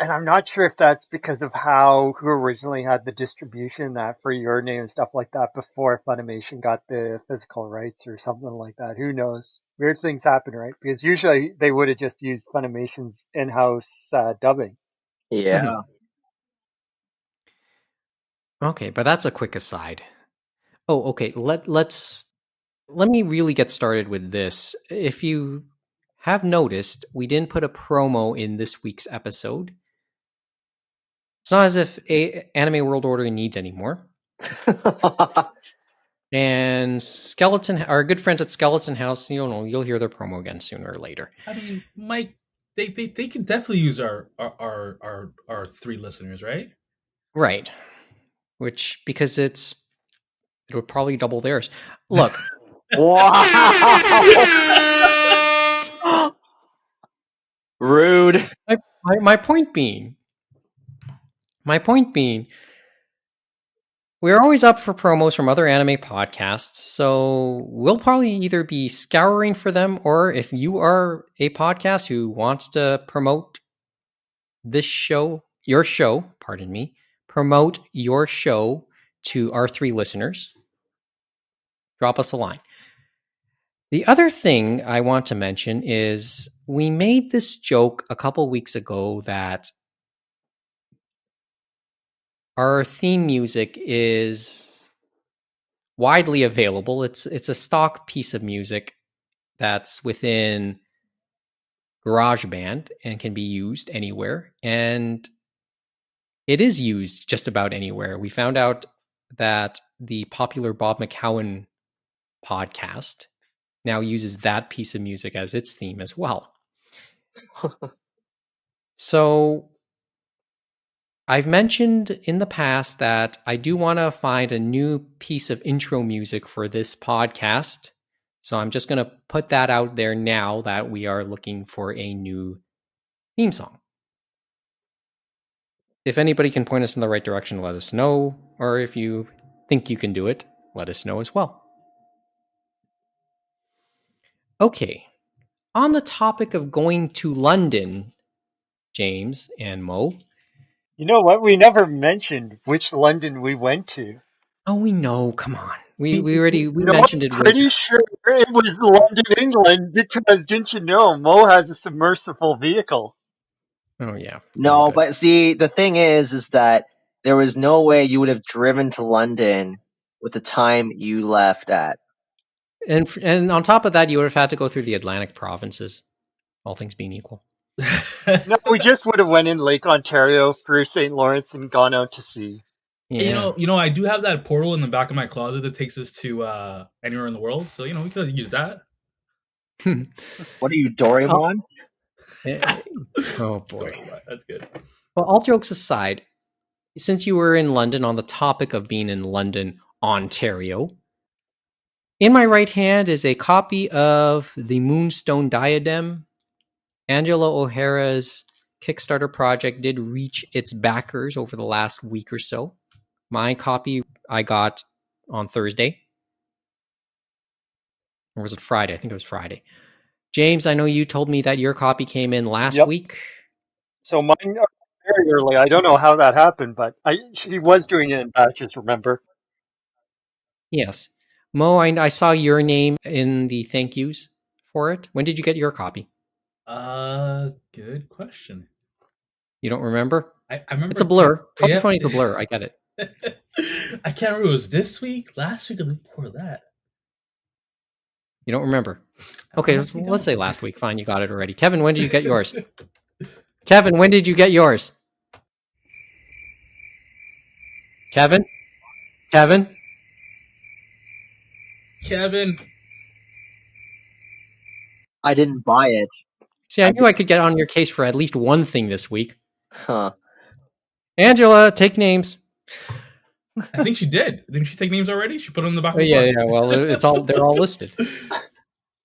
And I'm not sure if that's because of who originally had the distribution that for Your Name and stuff like that before Funimation got the physical rights or something like that. Who knows? Weird things happen, right? Because usually they would have just used Funimation's in-house dubbing. Yeah. Mhm. Okay, but that's a quick aside. Oh, okay. Let me really get started with this. If you have noticed, we didn't put a promo in this week's episode. It's not as if Anime World Order needs any more. And our good friends at Skeleton House, you'll hear their promo again sooner or later. I mean, Mike, they can definitely use our 3 listeners, right? Right. Because it would probably double theirs. Look. Wow. Rude. My point being, we're always up for promos from other anime podcasts, so we'll probably either be scouring for them, or if you are a podcast who wants to promote this show, promote your show to our 3 listeners, drop us a line. The other thing I want to mention is we made this joke a couple weeks ago that our theme music is widely available. It's a stock piece of music that's within GarageBand and can be used anywhere. And it is used just about anywhere. We found out that the popular Bob McCowan podcast now uses that piece of music as its theme as well. So I've mentioned in the past that I do want to find a new piece of intro music for this podcast. So I'm just going to put that out there now that we are looking for a new theme song. If anybody can point us in the right direction, let us know. Or if you think you can do it, let us know as well. Okay. On the topic of going to London, James and Moh. You know what? We never mentioned which London we went to. Oh, we know. Come on. We mentioned it. I'm pretty sure it was London, England, because didn't you know Moh has a submersible vehicle? Oh, yeah. No, but see, the thing is that there was no way you would have driven to London with the time you left at. And on top of that, you would have had to go through the Atlantic provinces, all things being equal. No, we just would have went in Lake Ontario through St. Lawrence and gone out to sea. Yeah. You know, I do have that portal in the back of my closet that takes us to anywhere in the world. So we could have used that. What are you, Doraemon? Oh boy, that's good. Well, all jokes aside, since you were in London, on the topic of being in London, Ontario, in my right hand is a copy of the Moonstone Diadem, Angela O'Hara's Kickstarter project did reach its backers over the last week or so. My copy I got on Thursday. Or was it Friday? I think it was Friday. James, I know you told me that your copy came in last week. So mine are very early. I don't know how that happened, but she was doing it in batches, remember? Yes. Mo, I saw your name in the thank yous for it. When did you get your copy? Good question. You don't remember? I remember it's a blur. 2020 Yep. is a blur. I get it. I can't remember. It was this week, last week, or the week before that. You don't remember? Okay, let's say last week. Fine, you got it already. Kevin, when did you get yours? Kevin, when did you get yours? Kevin? Kevin? Kevin? I didn't buy it. See, I knew I could get on your case for at least one thing this week. Huh. Angela, take names. I think she did. Didn't she take names already? She put them in the back of the Yeah. Well, they're all listed.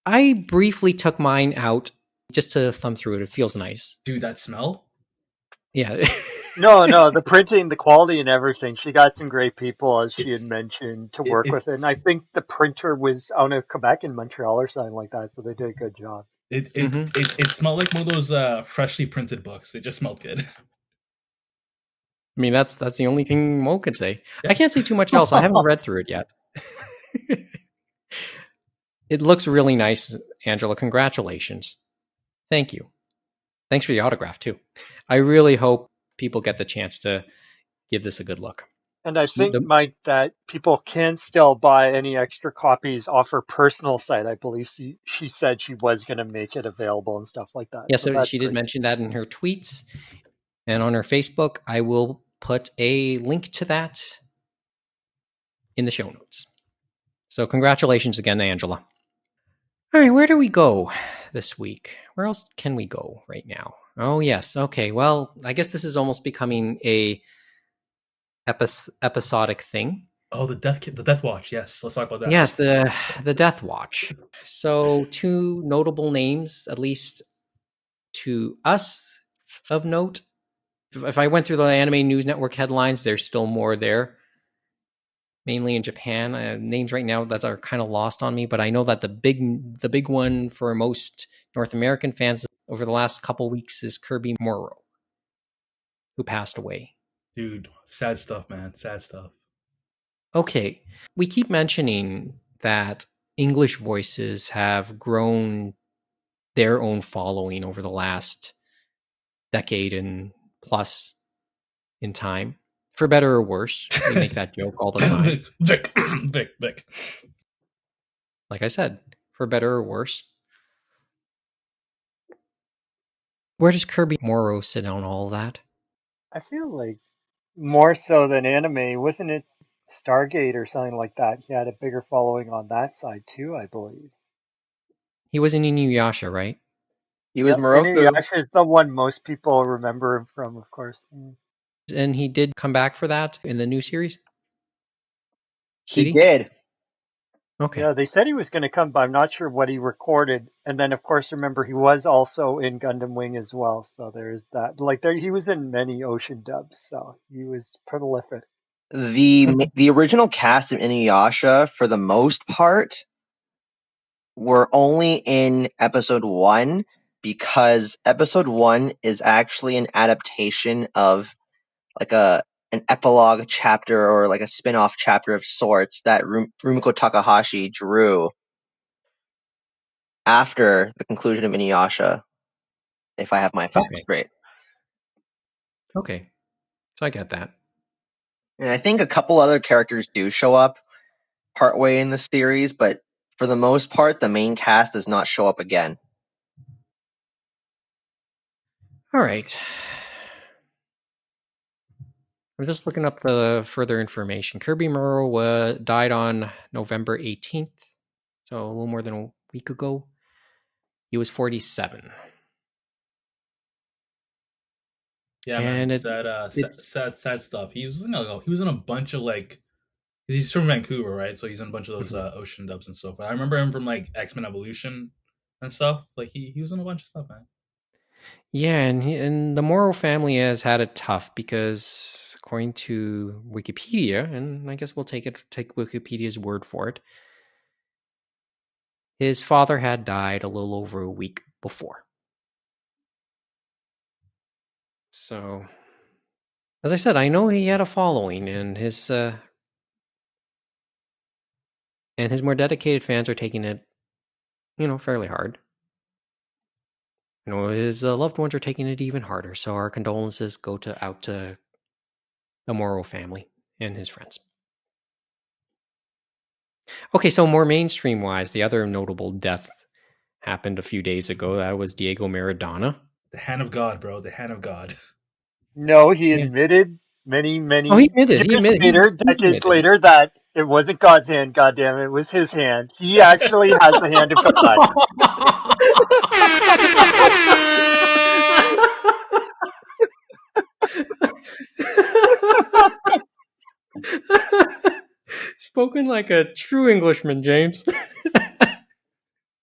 I briefly took mine out just to thumb through it. It feels nice. Dude, that smell? Yeah. No, the printing, the quality and everything. She got some great people, as she had mentioned, to work with it. And I think the printer was out of Quebec in Montreal or something like that, so they did a good job. It smelled like one of those freshly printed books. It just smelled good. I mean, that's the only thing Mo could say. Yeah. I can't say too much else. I haven't read through it yet. It looks really nice, Angela. Congratulations. Thank you. Thanks for the autograph, too. I really hope people get the chance to give this a good look. And I think, Mike, that people can still buy any extra copies off her personal site. I believe she said she was going to make it available and stuff like that. Yeah, so she did mention that in her tweets. And on her Facebook, I will put a link to that in the show notes. So congratulations again, Angela. All right, where do we go this week? Where else can we go right now? Oh, yes. Okay, well, I guess this is almost becoming a episodic thing. Oh, the Death Watch. Yes, let's talk about that. Yes, the Death Watch. So two notable names, at least to us, of note. If I went through the Anime News Network headlines, there's still more there. Mainly in Japan, names right now that are kind of lost on me, but I know that the big one for most North American fans over the last couple weeks is Kirby Morrow, who passed away. Dude, sad stuff, man. Sad stuff. Okay, we keep mentioning that English voices have grown their own following over the last decade and plus in time. For better or worse, we make that joke all the time. Vic. Like I said, for better or worse. Where does Kirby Morrow sit on all that? I feel like more so than anime, wasn't it Stargate or something like that? He had a bigger following on that side too, I believe. He was in Inuyasha, right? He was Moroku. Inuyasha is the one most people remember him from, of course. And he did come back for that in the new series? He did. Okay. Yeah, they said he was going to come, but I'm not sure what he recorded. And then, of course, remember, he was also in Gundam Wing as well. So there's that. He was in many Ocean dubs, so he was prolific. The original cast of Inuyasha, for the most part, were only in episode 1 because episode 1 is actually an adaptation of like an epilogue chapter or like a spin-off chapter of sorts that Rumiko Takahashi drew after the conclusion of Inuyasha, if I have my facts straight. Okay. So I get that. And I think a couple other characters do show up partway in the series, but for the most part, the main cast does not show up again. All right. I'm just looking up the further information. Kirby Morrow died on November 18th, so a little more than a week ago. He was 47. Yeah, and man, sad stuff. He was in a bunch of he's from Vancouver, right? So he's in a bunch of those Ocean dubs and stuff. But I remember him from X-Men Evolution and stuff. He was in a bunch of stuff, man. Yeah, and the Moro family has had it tough because, according to Wikipedia, and I guess we'll take Wikipedia's word for it, his father had died a little over a week before. So, as I said, I know he had a following, and his more dedicated fans are taking it, fairly hard. His loved ones are taking it even harder. So our condolences go out to the Moro family and his friends. Okay, so more mainstream-wise, the other notable death happened a few days ago. That was Diego Maradona. The hand of God, bro. The hand of God. No, he Yeah. admitted many, Oh, many he admitted. years later, decades later, that it wasn't God's hand, goddamn it was his hand. He actually has the hand of God. Spoken like a true Englishman, James.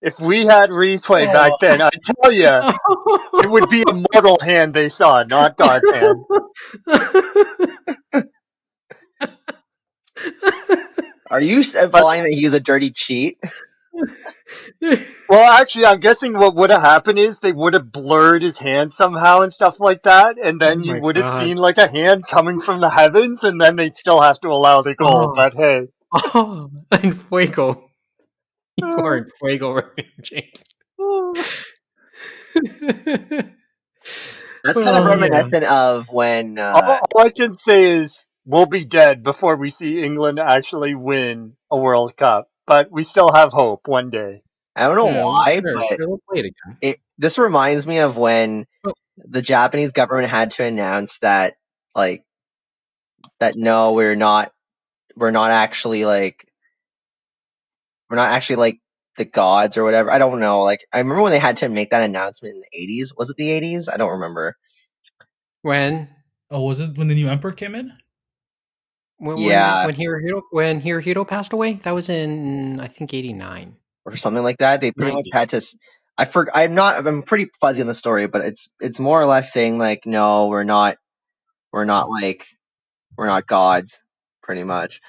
If we had replay back then, I tell you, it would be a mortal hand they saw, not God's hand. Are you implying that he's a dirty cheat? Well, actually, I'm guessing what would have happened is they would have blurred his hand somehow and stuff like that, and then you my would have God. seen like a hand coming from the heavens, and then they'd still have to allow the goal. Oh. But hey, En fuego. You are in fuego right now, James. That's kind of reminiscent of when all I can say is we'll be dead before we see England actually win a World Cup, but we still have hope one day. I don't know why, Sure, but we'll play it again. this reminds me of when the Japanese government had to announce that, like, that no, we're not actually like the gods or whatever. I don't know. Like, I remember when they had to make that announcement in the 80s. Was it the 80s? I don't remember. When? Oh, was it when the new emperor came in? Yeah. When Hirohito passed away? That was in, I think, 89. Or something like that. They pretty much had to. I'm pretty fuzzy on the story, but it's more or less saying like, no, we're not gods, pretty much.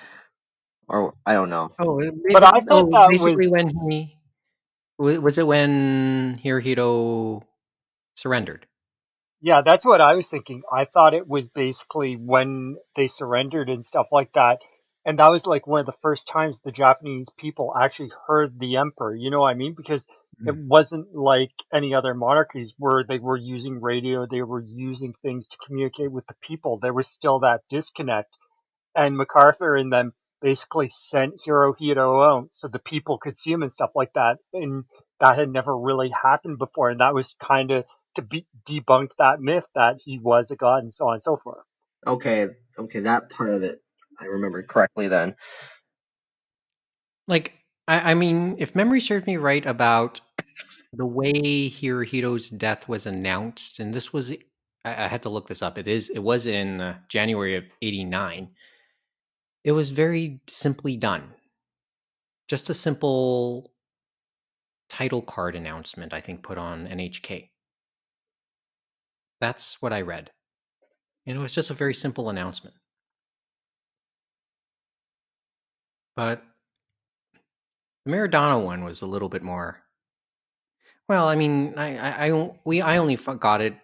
Or I don't know. Oh, But I thought that basically was when he was it when Hirohito surrendered? yeah, that's what I was thinking. I thought it was basically when they surrendered and stuff like that. And that was like one of the first times the Japanese people actually heard the emperor. You know what I mean? Because it wasn't like any other monarchies where they were using radio, they were using things to communicate with the people. There was still that disconnect. And MacArthur and them basically sent Hirohito out so the people could see him and stuff like that. And that had never really happened before. And that was kind of to debunk that myth that he was a god and so on and so forth. Okay, that part of it I remember correctly then. Like, I mean, if memory serves me right about the way Hirohito's death was announced, and this was, I had to look this up. It was in January of 89. It was very simply done. Just a simple title card announcement, I think, put on NHK. That's what I read. And it was just a very simple announcement. But the Maradona one was a little bit more. Well, I mean, I only got it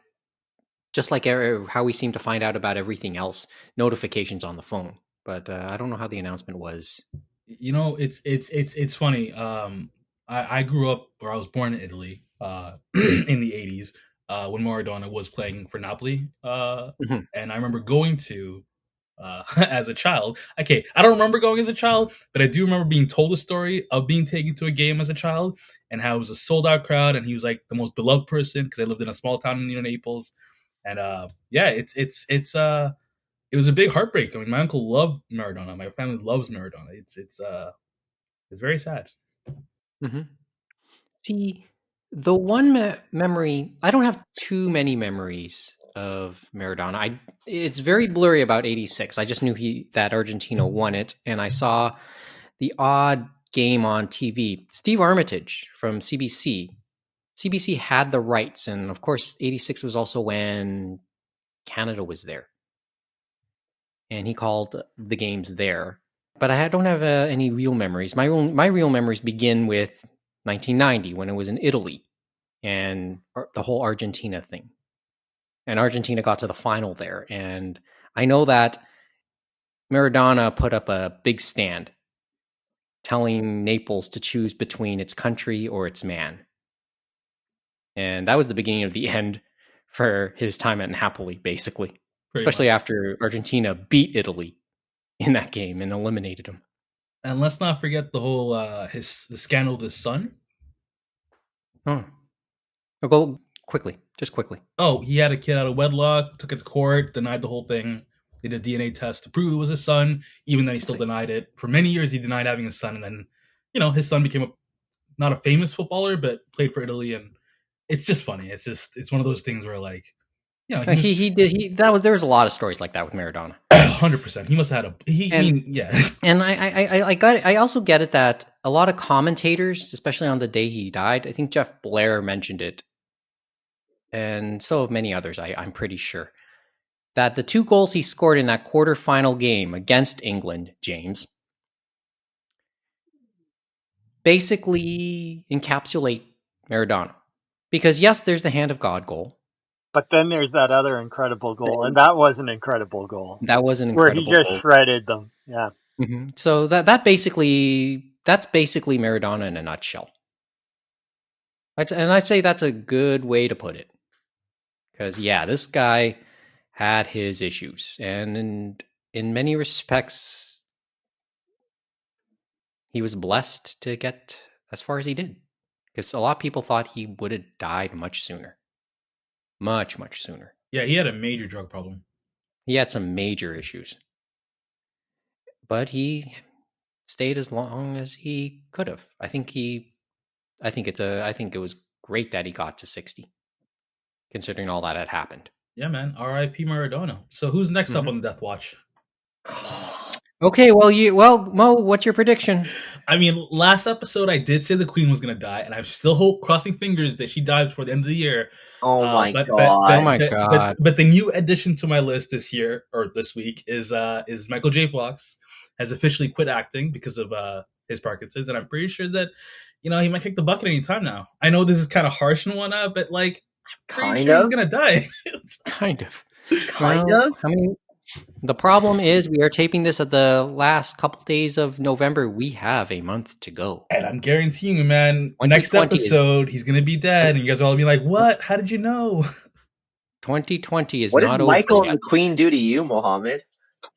just like how we seem to find out about everything else, notifications on the phone. But I don't know how the announcement was. It's funny. I grew up, or I was born in Italy in the 80s when Maradona was playing for Napoli. And I remember going to as a child. Okay, I don't remember going as a child, but I do remember being told the story of being taken to a game as a child and how it was a sold out crowd and he was like the most beloved person because I lived in a small town in Naples. And yeah, it was a big heartbreak. I mean, my uncle loved Maradona. My family loves Maradona. It's very sad. Mm-hmm. See, the one memory, I don't have too many memories of Maradona. It's very blurry about 86. I just knew that Argentina won it, and I saw the odd game on TV. Steve Armitage from CBC CBC had the rights, and of course, 86 was also when Canada was there. And he called the games there. But I don't have any real memories. My real memories begin with 1990 when it was in Italy and the whole Argentina thing. And Argentina got to the final there. And I know that Maradona put up a big stand telling Naples to choose between its country or its man. And that was the beginning of the end for his time at Napoli, basically. Especially after Argentina beat Italy in that game and eliminated him. And let's not forget the whole the scandal with his son. Oh. I'll go quickly, just quickly. Oh, he had a kid out of wedlock, took it to court, denied the whole thing. They did a DNA test to prove it was his son, even though he still denied it. For many years, he denied having a son, and then, his son became not a famous footballer, but played for Italy, and it's just funny. It's one of those things where, like, there was a lot of stories like that with Maradona. 100%. He must have had yeah. And I also get it that a lot of commentators, especially on the day he died, I think Jeff Blair mentioned it, and so have many others, I'm pretty sure, that the 2 goals he scored in that quarterfinal game against England, James, basically encapsulate Maradona. Because yes, there's the hand of God goal. But then there's that other incredible goal, and that was an incredible goal. That was an incredible goal. Where he just shredded them, yeah. Mm-hmm. So that's basically Maradona in a nutshell. And I'd say that's a good way to put it. Because, yeah, this guy had his issues. And in many respects, he was blessed to get as far as he did. Because a lot of people thought he would have died much sooner. Much, much sooner. Yeah, he had a major drug problem. He had some major issues. But he stayed as long as he could have. I think it was great that he got to 60, considering all that had happened. Yeah, man. R.I.P. Maradona. So who's next up on the Death Watch? Okay, well, Mo, what's your prediction? I mean, last episode I did say the Queen was going to die, and I still crossing fingers that she dies before the end of the year. Oh my god! Oh my god! But the new addition to my list this week is Michael J. Fox has officially quit acting because of his Parkinson's, and I'm pretty sure that he might kick the bucket anytime now. I know this is kind of harsh and whatnot, but like, I'm pretty sure he's going to die. Kind of. I mean, the problem is we are taping this at the last couple days of November. We have a month to go. And I'm guaranteeing you, man, next episode, he's going to be dead. And you guys will all be like, what? How did you know? 2020 is what not over. What did Michael and the Queen do to you, Mohamed?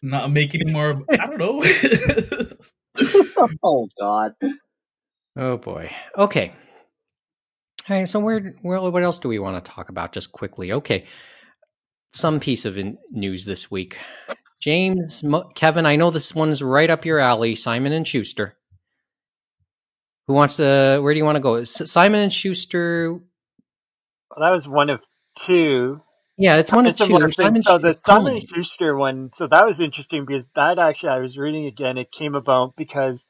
Not make any more, I don't know. Oh, God. Oh, boy. Okay. All right, so what else do we want to talk about just quickly? Okay. Some piece of news this week. James, Kevin, I know this one's right up your alley, Simon and Schuster. Where do you want to go? Simon and Schuster. Well, that was one of 2. Yeah, it's one of 2. The Simon and Schuster one, so that was interesting because that actually, I was reading again, it came about because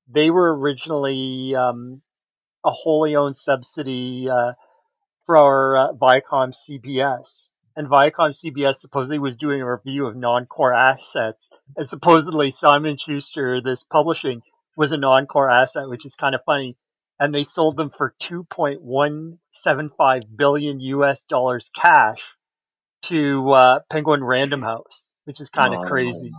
they were originally a wholly owned subsidy for Viacom CBS. And Viacom CBS supposedly was doing a review of non-core assets. And supposedly Simon & Schuster, this publishing, was a non-core asset, which is kind of funny. And they sold them for $2.175 billion cash to Penguin Random House, which is kind of crazy.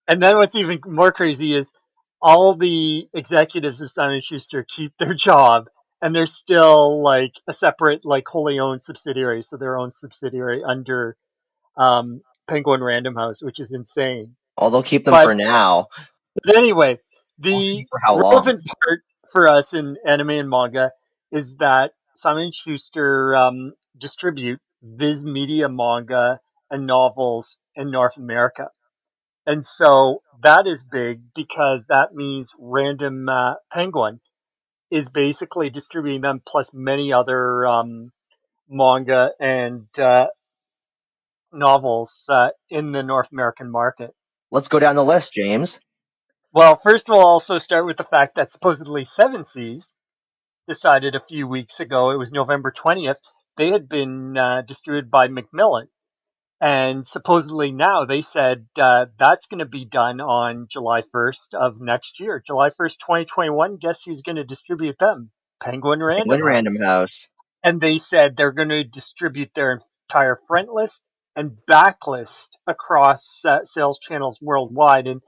And then what's even more crazy is all the executives of Simon & Schuster keep their job. And they're still like a separate, like wholly owned subsidiary, so their own subsidiary under Penguin Random House, which is insane. Oh, they'll keep them for now. But anyway, the relevant part for us in anime and manga is that Simon & Schuster distribute Viz Media manga and novels in North America. And so that is big because that means Random Penguin is basically distributing them plus many other manga and novels in the North American market. Let's go down the list, James. Well, first we'll also start with the fact that supposedly Seven Seas decided a few weeks ago, it was November 20th, they had been distributed by Macmillan. And supposedly now they said that's going to be done on July 1st of next year. July 1st, 2021, guess who's going to distribute them? Penguin Random When House. Random House. And they said they're going to distribute their entire front list and back list across sales channels worldwide. And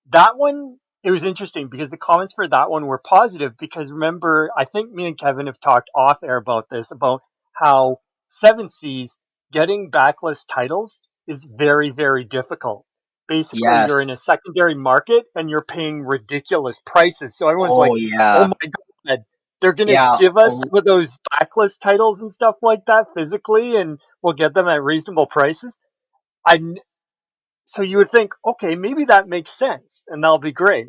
that one, it was interesting because the comments for that one were positive because remember, I think me and Kevin have talked off air about this, about how Seven Seas getting backlist titles is very, very difficult. Basically, Yes. you're in a secondary market and you're paying ridiculous prices. So everyone's like, Oh yeah. oh my God, they're going to Yeah. give us some of those backlist titles and stuff like that physically and we'll get them at reasonable prices. So you would think, okay, maybe that makes sense and that'll be great.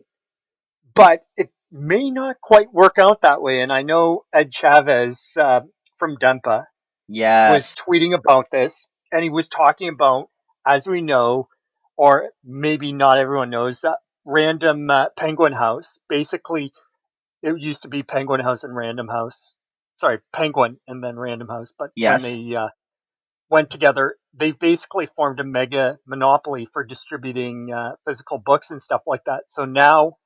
But it may not quite work out that way. And I know Ed Chavez from Dempa was Yes. tweeting about this, and he was talking about, as we know, or maybe not everyone knows, Random Penguin House. Basically, it used to be Penguin House and Random House. Sorry, Penguin and then Random House. But when Yes. they went together, they've basically formed a mega monopoly for distributing physical books and stuff like that. So now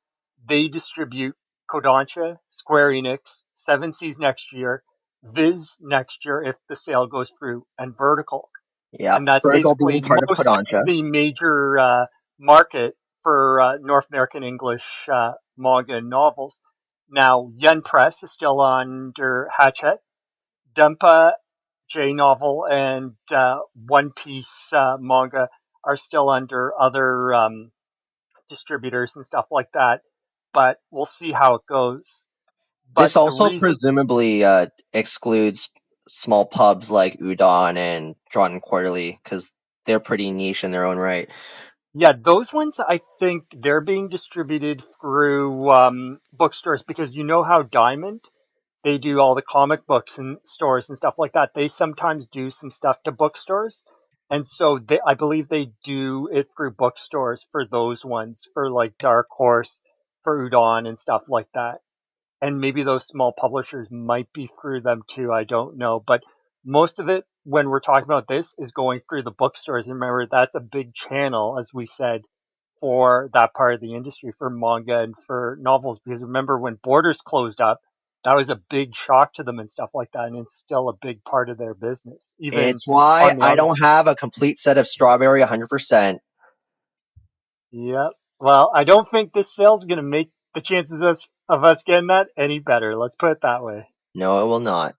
they distribute Kodansha, Square Enix, Seven Seas next year, Viz next year if the sale goes through, and Vertical. Yeah. And that's Vertical basically being part of most Kodansha. of the major market for North American English manga and novels. Now, Yen Press is still under Hachette. Dempa, J Novel, and One Piece manga are still under other distributors and stuff like that. But we'll see how it goes. But This the also reason, presumably excludes small pubs like Udon and Drawn Quarterly because they're pretty niche in their own right. yeah, those ones I think they're being distributed through bookstores because you know how Diamond, they do all the comic books and stores and stuff like that. They sometimes do some stuff to bookstores. And so I believe they do it through bookstores for those ones, for like Dark Horse, for Udon and stuff like that. And maybe those small publishers might be through them too. I don't know. But most of it, when we're talking about this, is going through the bookstores. And remember, that's a big channel, as we said, for that part of the industry, for manga and for novels. Because remember, when Borders closed up, that was a big shock to them and stuff like that. And it's still a big part of their business. Even It's why on the I other. don't have a complete set of Strawberry 100%. Yep. Well, I don't think this sale's going to make the chances of us getting that any better. Let's put it that way. No, it will not.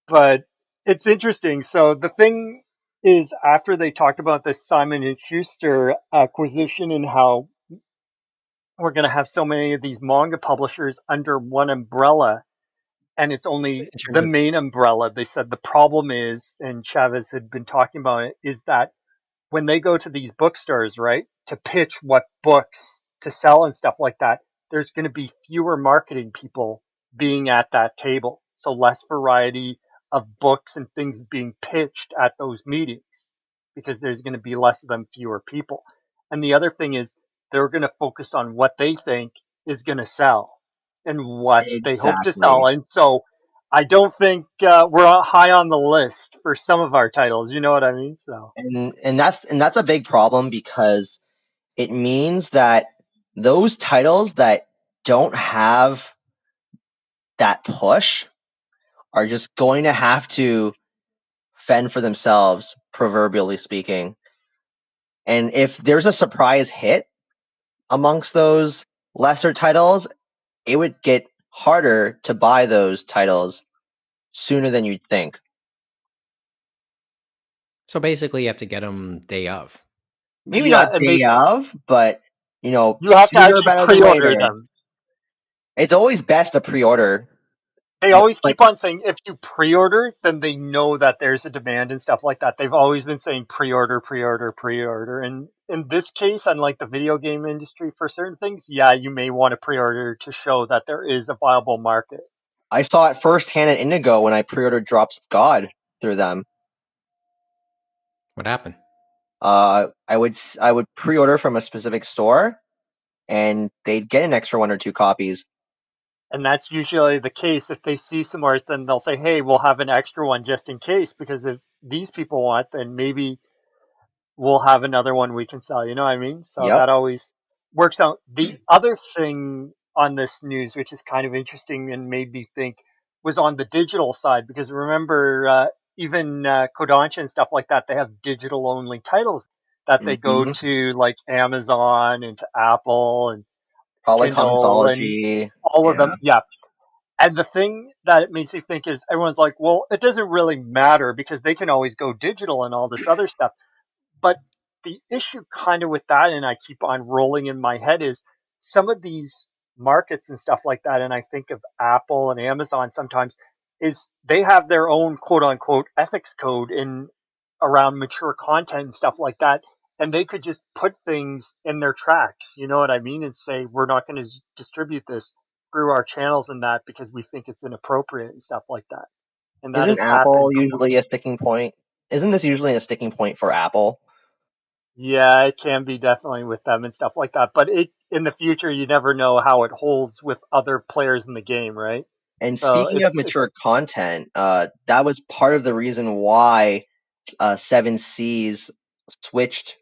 But it's interesting. So the thing is, after they talked about this Simon and Schuster acquisition and how we're going to have so many of these manga publishers under one umbrella, and it's only In terms the of main umbrella, they said the problem is, and Chavez had been talking about it, is that when they go to these bookstores, right, to pitch what books to sell and stuff like that, there's going to be fewer marketing people being at that table. So less variety of books and things being pitched at those meetings because there's going to be less of them, fewer people. And the other thing is they're going to focus on what they think is going to sell and what they hope to sell. Exactly. And so I don't think we're high on the list for some of our titles. You know what I mean? So. And that's a big problem because it means that those titles that don't have that push are just going to have to fend for themselves, proverbially speaking. And if there's a surprise hit amongst those lesser titles, it would get harder to buy those titles sooner than you'd think. so basically, you have to get them day of. Maybe Yeah, not and day of, but you have to sooner actually better than pre-order later. them. It's always best to pre-order. They But always keep on saying if you pre-order, then they know that there's a demand and stuff like that. They've always been saying pre-order, pre-order, pre-order. And in this case, unlike the video game industry for certain things, yeah, you may want to pre-order to show that there is a viable market. I saw it firsthand at Indigo when I pre-ordered Drops of God through them. What happened? I would pre-order from a specific store, and they'd get an extra 1 or 2 copies. And that's usually the case. If they see some more, then they'll say, hey, we'll have an extra one just in case, because if these people want, then maybe we'll have another one we can sell. You know what I mean? So Yep. that always works out. The other thing on this news, which is kind of interesting and made me think, was on the digital side, because remember, even Kodansha and stuff like that, they have digital only titles that they go Hmm. to, like Amazon and to Apple and Probably Kindle and Comixology. all of Yeah. them. Yeah. And the thing that it makes me think is everyone's like, well, it doesn't really matter because they can always go digital and all this other stuff. But the issue kind of with that, and I keep on rolling in my head, is some of these markets and stuff like that, and I think of Apple and Amazon sometimes, is they have their own quote unquote ethics code in around mature content and stuff like that. And they could just put things in their tracks, you know what I mean, and say, we're not going to distribute this through our channels and that because we think it's inappropriate and stuff like that. And that Isn't has happened Apple before. usually a sticking point? Isn't this usually a sticking point for Apple? Yeah, it can be definitely with them and stuff like that. But it in the future, you never know how it holds with other players in the game, right? And So speaking of it's mature content, that was part of the reason why Seven Seas switched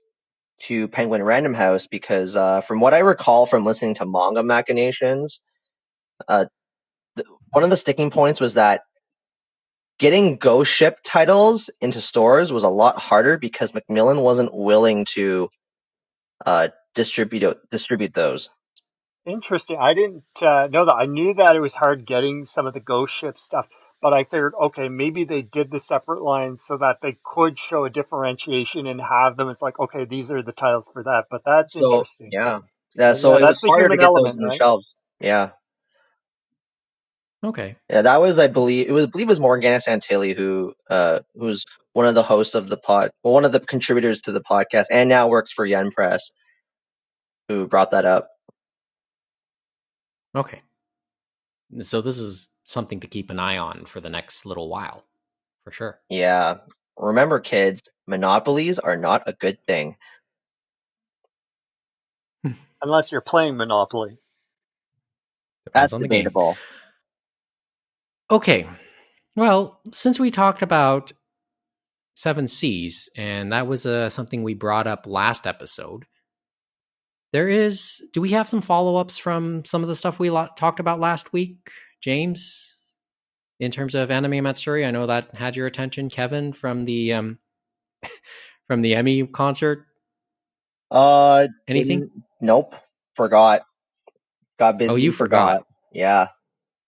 to Penguin Random House, because from what I recall from listening to Manga Machinations, uh, one of the sticking points was that getting Ghost Ship titles into stores was a lot harder because Macmillan wasn't willing to distribute those. interesting. I didn't know that. I knew that it was hard getting some of the Ghost Ship stuff, but I figured, okay, maybe they did the separate lines so that they could show a differentiation and have them. It's like, okay, these are the titles for that. But that's So interesting. yeah, So so yeah, it was that's the harder to human get those element, on the right? shelves. Yeah. Okay. Yeah, that was, I believe it was Morgana Santilli who's one of the hosts of the one of the contributors to the podcast, and now works for Yen Press, who brought that up. Okay. So this is something to keep an eye on for the next little while, for sure. Yeah, remember, kids, monopolies are not a good thing. Unless you're playing Monopoly. Depends That's on the game. debatable. Okay. Well, since we talked about Seven Seas, and that was something we brought up last episode, do we have some follow ups from some of the stuff we talked about last week, James? In terms of Anime Matsuri, I know that had your attention, Kevin, from the Emmy concert. Anything? Nope, forgot. Got Oh, busy, you forgot. forgot. Yeah.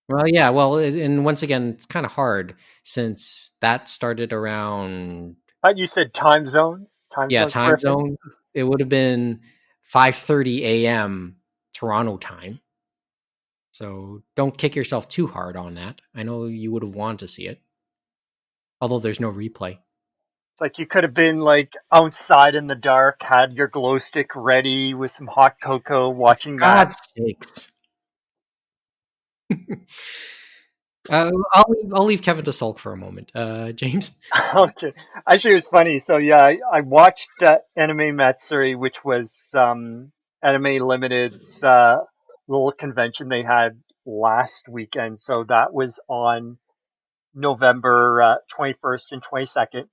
Well, yeah. Well, and once again, it's kind of hard since that started around, You said time zones. Time yeah, zones time were a thing. zone. It would have been 5:30 a.m. Toronto time. So don't kick yourself too hard on that. I know you would have wanted to see it, although there's no replay. It's like you could have been like outside in the dark, had your glow stick ready with some hot cocoa, watching that. God's sakes. I'll leave Kevin to sulk for a moment. James. Okay, actually, it was funny. So yeah, I watched Anime Matsuri, which was Anime Limited's little convention they had last weekend. So that was on November 21st and 22nd.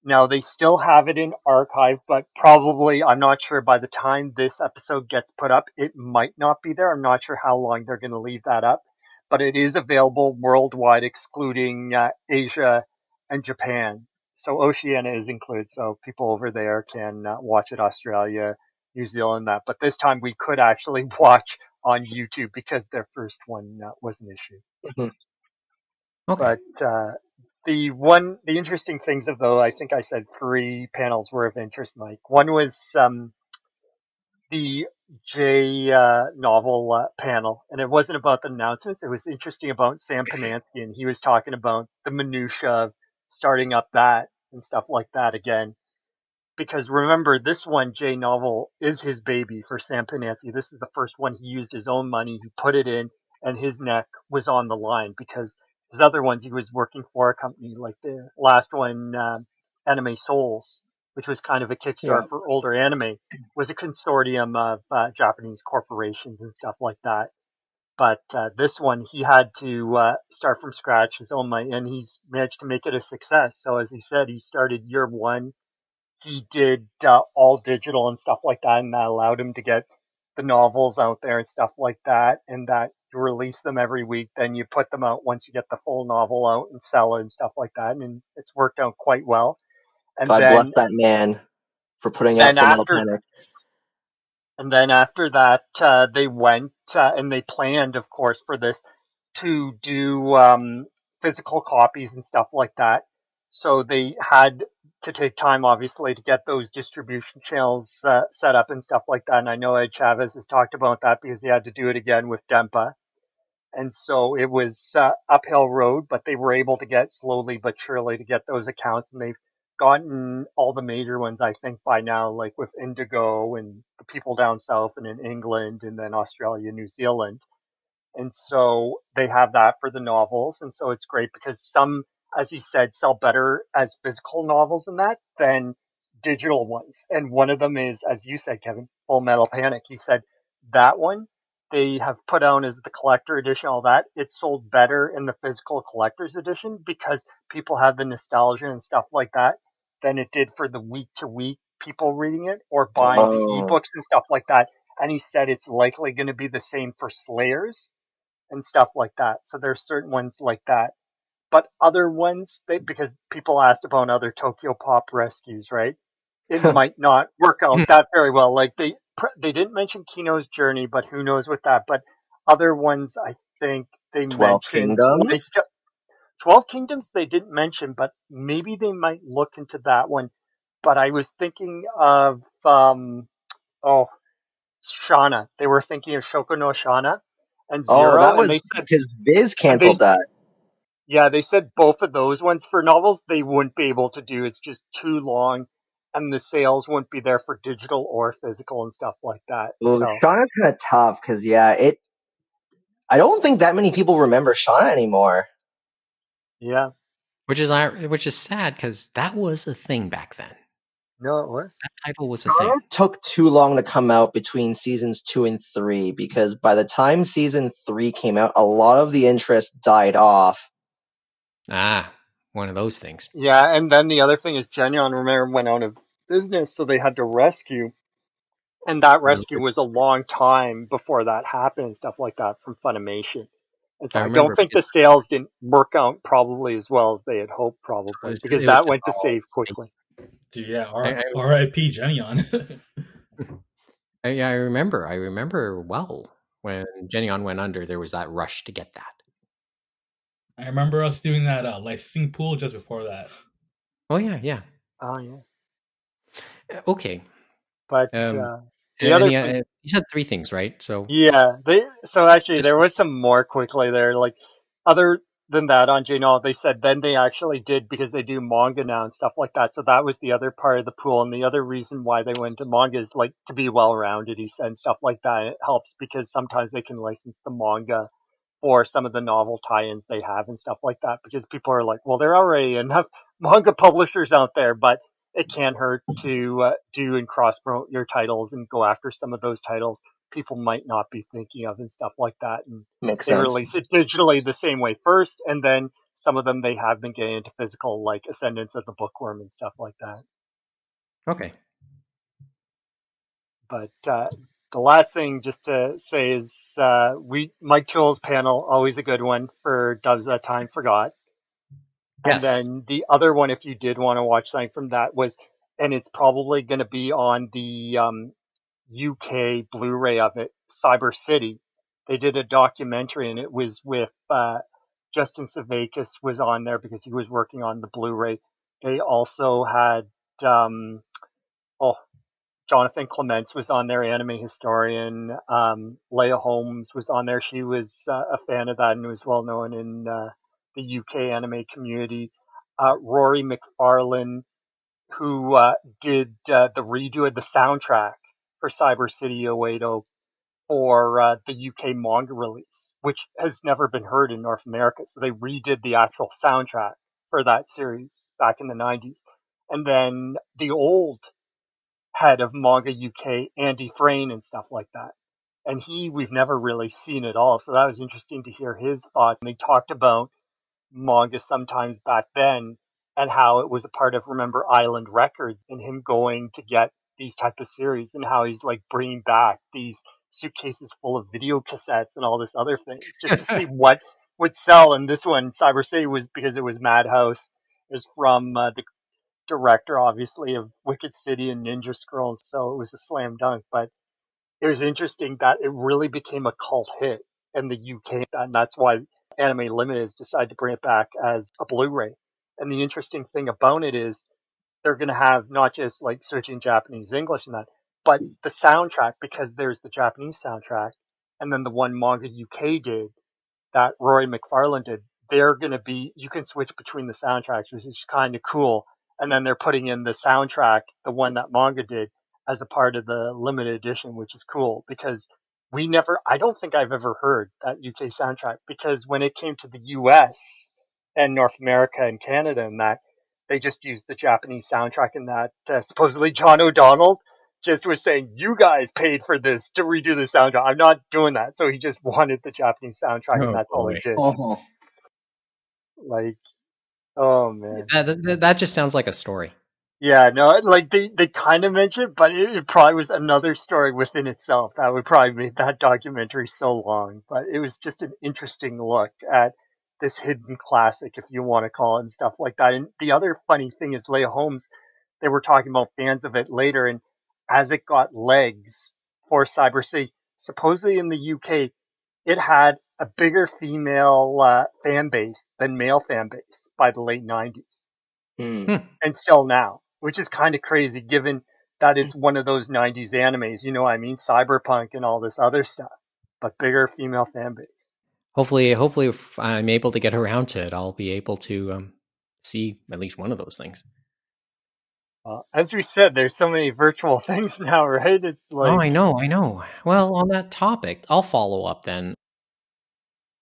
Now they still have it in archive, but probably, I'm not sure, by the time this episode gets put up, it might not be there. I'm not sure how long they're going to leave that up, but it is available worldwide, excluding Asia and Japan. So Oceania is included, so people over there can watch it. Australia, New Zealand, that. But this time we could actually watch on YouTube because their first one was an issue. Mhm. Okay. But the interesting things of though, I think I said three panels were of interest, Mike. One was the J novel panel, and it wasn't about the announcements. It was interesting about Sam Panansky, and he was talking about the minutia of starting up that and stuff like that again. Because remember, this one, J novel, is his baby for Sam Panansky. This is the first one he used his own money. He put it in, and his neck was on the line because his other ones he was working for a company like the last one, Anime Souls, which was kind of a Yeah. Kickstarter for older anime, was a consortium of Japanese corporations and stuff like that. But this one, he had to start from scratch, his own money, and he's managed to make it a success. So as he said, he started year one. He did all digital and stuff like that, and that allowed him to get the novels out there and stuff like that, and that you release them every week. Then you put them out once you get the full novel out and sell it and stuff like that, and it's worked out quite well. And God bless then that man for putting out then Full Metal after Panic. And then after that, they went and they planned, of course, for this to do physical copies and stuff like that. So they had to take time, obviously, to get those distribution channels set up and stuff like that. And I know Ed Chavez has talked about that because he had to do it again with Dempa. And so it was uphill road, but they were able to get slowly but surely to get those accounts, and they've gotten all the major ones, I think, by now, like with Indigo and the people down south and in England and then Australia, New Zealand. And so they have that for the novels. And so it's great because some, as he said, sell better as physical novels in that than digital ones. And one of them is, as you said, Kevin, Full Metal Panic. He said that one they have put out as the collector edition, all that. It sold better in the physical collector's edition because people have the nostalgia and stuff like that than it did for the week to week people reading it or buying the Oh. ebooks and stuff like that. And he said it's likely going to be the same for Slayers and stuff like that. So there's certain ones like that. But other ones, because people asked about other Tokyo Pop rescues, right? It might not work out that very well. Like they didn't mention Kino's Journey, but who knows with that. But other ones, I think they 12 mentioned Kingdoms? like 12 Kingdoms they didn't mention, but maybe they might look into that one. But I was thinking of Shauna. They were thinking of Shoko no Shauna and Oh, Zero, that and was they said because Viz and they canceled that. yeah, they said both of those ones for novels they wouldn't be able to do. It's just too long, and the sales wouldn't be there for digital or physical and stuff like that. Well, So Shauna's kind of tough because, I don't think that many people remember Shauna anymore. yeah, which is sad because that was a thing back then. no, it was. That title was a Shauna thing. took too long to come out between seasons 2 and 3 because by the time season 3 came out, a lot of the interest died off. One of those things. Yeah, and then the other thing is Genion, remember, went out of business, so they had to rescue. And that rescue was a long time before that happened and stuff like that from Funimation. And so I I don't remember think the sales didn't work out probably as well as they had hoped, probably, because it was that just went to all save quickly. Dude, yeah, I, R.I.P. Genion. I remember well when Genion went under. There was that rush to get that. I remember us doing that licensing pool just before that. Oh yeah. Oh, yeah. Okay. But The other thing, you said 3 things, right? So yeah, so actually just there was some more quickly there. Like other than that on JNall, they said then they actually did because they do manga now and stuff like that. So that was the other part of the pool, and the other reason why they went to manga is like to be well rounded. He said and stuff like that. It helps because sometimes they can license the manga for some of the novel tie-ins they have and stuff like that because people are like, well, there are already enough manga publishers out there, but it can't hurt to do and cross promote your titles and go after some of those titles people might not be thinking of and stuff like that. And Makes they sense. release it digitally the same way first, and then some of them they have been getting into physical, like Ascendance of the Bookworm and stuff like that. okay. But the last thing just to say is Mike Tool's panel, always a good one for Doves That Time Forgot. And Yes. then the other one, if you did want to watch something from that, was, and it's probably going to be on the UK Blu-ray of it, Cyber City. They did a documentary, and it was with Justin Savakis was on there because he was working on the Blu-ray. They also had Jonathan Clements was on there, anime historian. Leah Holmes was on there. She was a fan of that and was well known in the UK anime community. Rory McFarlane, who did the redo of the soundtrack for Cyber City 080 for the UK manga release, which has never been heard in North America. So they redid the actual soundtrack for that series back in the 90s. And then the old head of Manga UK, Andy Frayne and stuff like that. And we've never really seen it all. So that was interesting to hear his thoughts. And they talked about manga sometimes back then and how it was a part of, remember, Island Records and him going to get these type of series and how he's like bringing back these suitcases full of video cassettes and all this other things just to see what would sell. And this one, Cyber City, was because it was Madhouse. It was from the director, obviously, of Wicked City and Ninja Scrolls. So it was a slam dunk. But it was interesting that it really became a cult hit in the UK, and that's why Anime Limited has decided to bring it back as a Blu-ray. And the interesting thing about it is they're going to have not just like searching Japanese, English, and that, but the soundtrack, because there's the Japanese soundtrack, and then the one Manga UK did that Rory McFarlane did. They're going to be, you can switch between the soundtracks, which is kind of cool. And then they're putting in the soundtrack, the one that Manga did, as a part of the limited edition, which is cool because I don't think I've ever heard that UK soundtrack, because when it came to the US and North America and Canada and that, they just used the Japanese soundtrack, and that supposedly John O'Donnell just was saying, you guys paid for this to redo the soundtrack. I'm not doing that. So he just wanted the Japanese soundtrack, and that's all he did. Oh. Like, oh man. That just sounds like a story. Yeah, no, like they kind of mentioned, but it probably was another story within itself. That would probably make that documentary so long. But it was just an interesting look at this hidden classic, if you want to call it, and stuff like that. And the other funny thing is Leia Holmes, they were talking about fans of it later, and as it got legs for Cyber City, supposedly in the UK, it had a bigger female fan base than male fan base by the late 90s. And still now, which is kind of crazy given that it's one of those 90s animes, you know what I mean? Cyberpunk and all this other stuff, but bigger female fan base. Hopefully, if I'm able to get around to it, I'll be able to see at least one of those things. As we said, there's so many virtual things now, right? It's like... Oh, I know. Well, on that topic, I'll follow up then.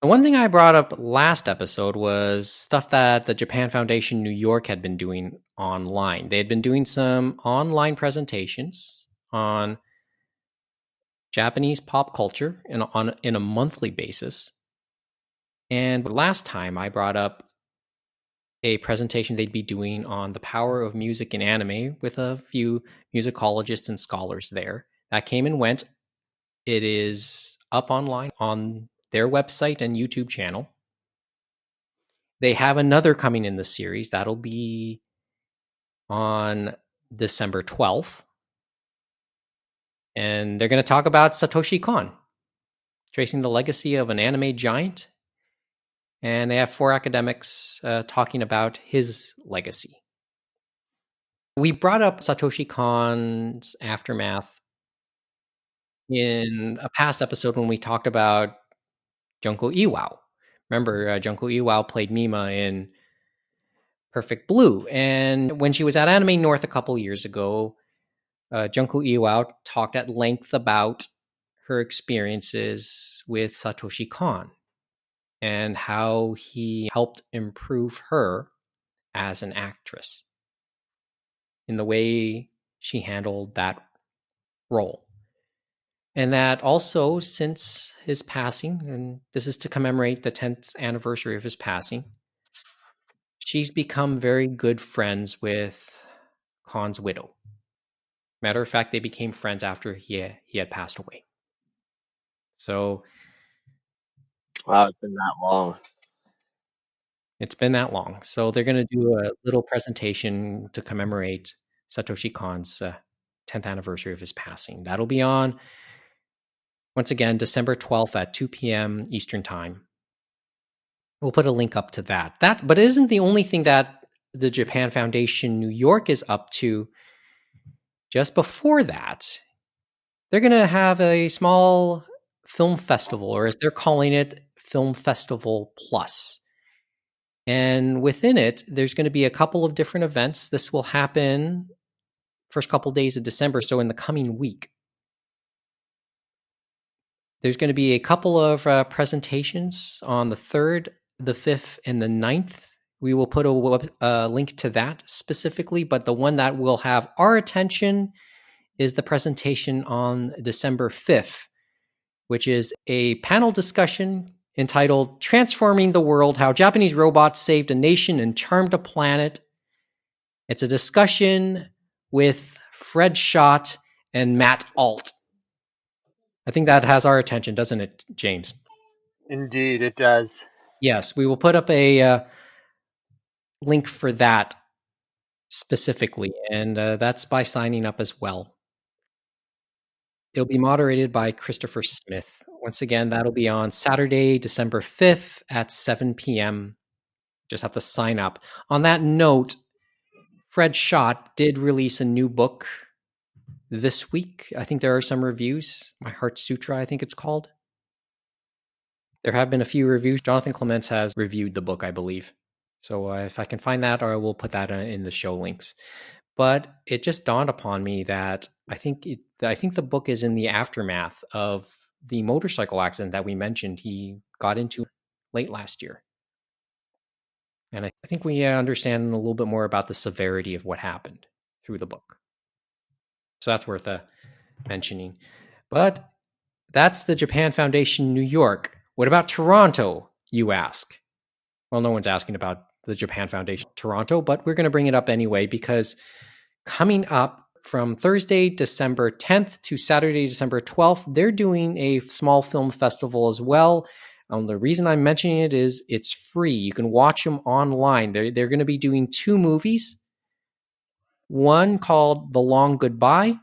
The one thing I brought up last episode was stuff that the Japan Foundation New York had been doing online. They had been doing some online presentations on Japanese pop culture in a monthly basis. And last time I brought up a presentation they'd be doing on the power of music in anime with a few musicologists and scholars there. That came and went. It is up online on their website and YouTube channel. They have another coming in the series. That'll be on December 12th. And they're going to talk about Satoshi Kon, tracing the legacy of an anime giant. And they have 4 academics talking about his legacy. We brought up Satoshi Kon's aftermath in a past episode when we talked about Junko Iwao. Remember, Junko Iwao played Mima in Perfect Blue. And when she was at Anime North a couple years ago, Junko Iwao talked at length about her experiences with Satoshi Kon and how he helped improve her as an actress in the way she handled that role. And that also, since his passing, and this is to commemorate the 10th anniversary of his passing, she's become very good friends with Kon's widow. Matter of fact, they became friends after he had passed away. So, wow, it's been that long. It's been that long. So they're going to do a little presentation to commemorate Satoshi Kon's 10th anniversary of his passing. That'll be on, once again, December 12th at 2 p.m. Eastern Time. We'll put a link up to that. But it isn't the only thing that the Japan Foundation New York is up to. Just before that, they're going to have a small film festival, or as they're calling it, Film Festival Plus. And within it, there's going to be a couple of different events. This will happen first couple days of December, so in the coming week. There's going to be a couple of presentations on the 3rd, the 5th, and the 9th. We will put a link to that specifically, but the one that will have our attention is the presentation on December 5th, which is a panel discussion entitled Transforming the World, How Japanese Robots Saved a Nation and Charmed a Planet. It's a discussion with Fred Schott and Matt Alt. I think that has our attention, doesn't it, James? Indeed, it does. Yes, we will put up a link for that specifically, and that's by signing up as well. It'll be moderated by Christopher Smith. Once again, that'll be on Saturday, December 5th at 7 p.m. Just have to sign up. On that note, Fred Schott did release a new book this week. I think there are some reviews. My Heart Sutra, I think it's called. There have been a few reviews. Jonathan Clements has reviewed the book, I believe. So if I can find that, I will put that in the show links. But it just dawned upon me that I think the book is in the aftermath of the motorcycle accident that we mentioned he got into late last year. And I think we understand a little bit more about the severity of what happened through the book. So that's worth mentioning. But that's the Japan Foundation New York. What about Toronto, you ask? Well, no one's asking about the Japan Foundation Toronto, but we're going to bring it up anyway because coming up from Thursday, December 10th to Saturday, December 12th, they're doing a small film festival as well. The reason I'm mentioning it is it's free. You can watch them online. They're going to be doing 2 movies. One called The Long Goodbye,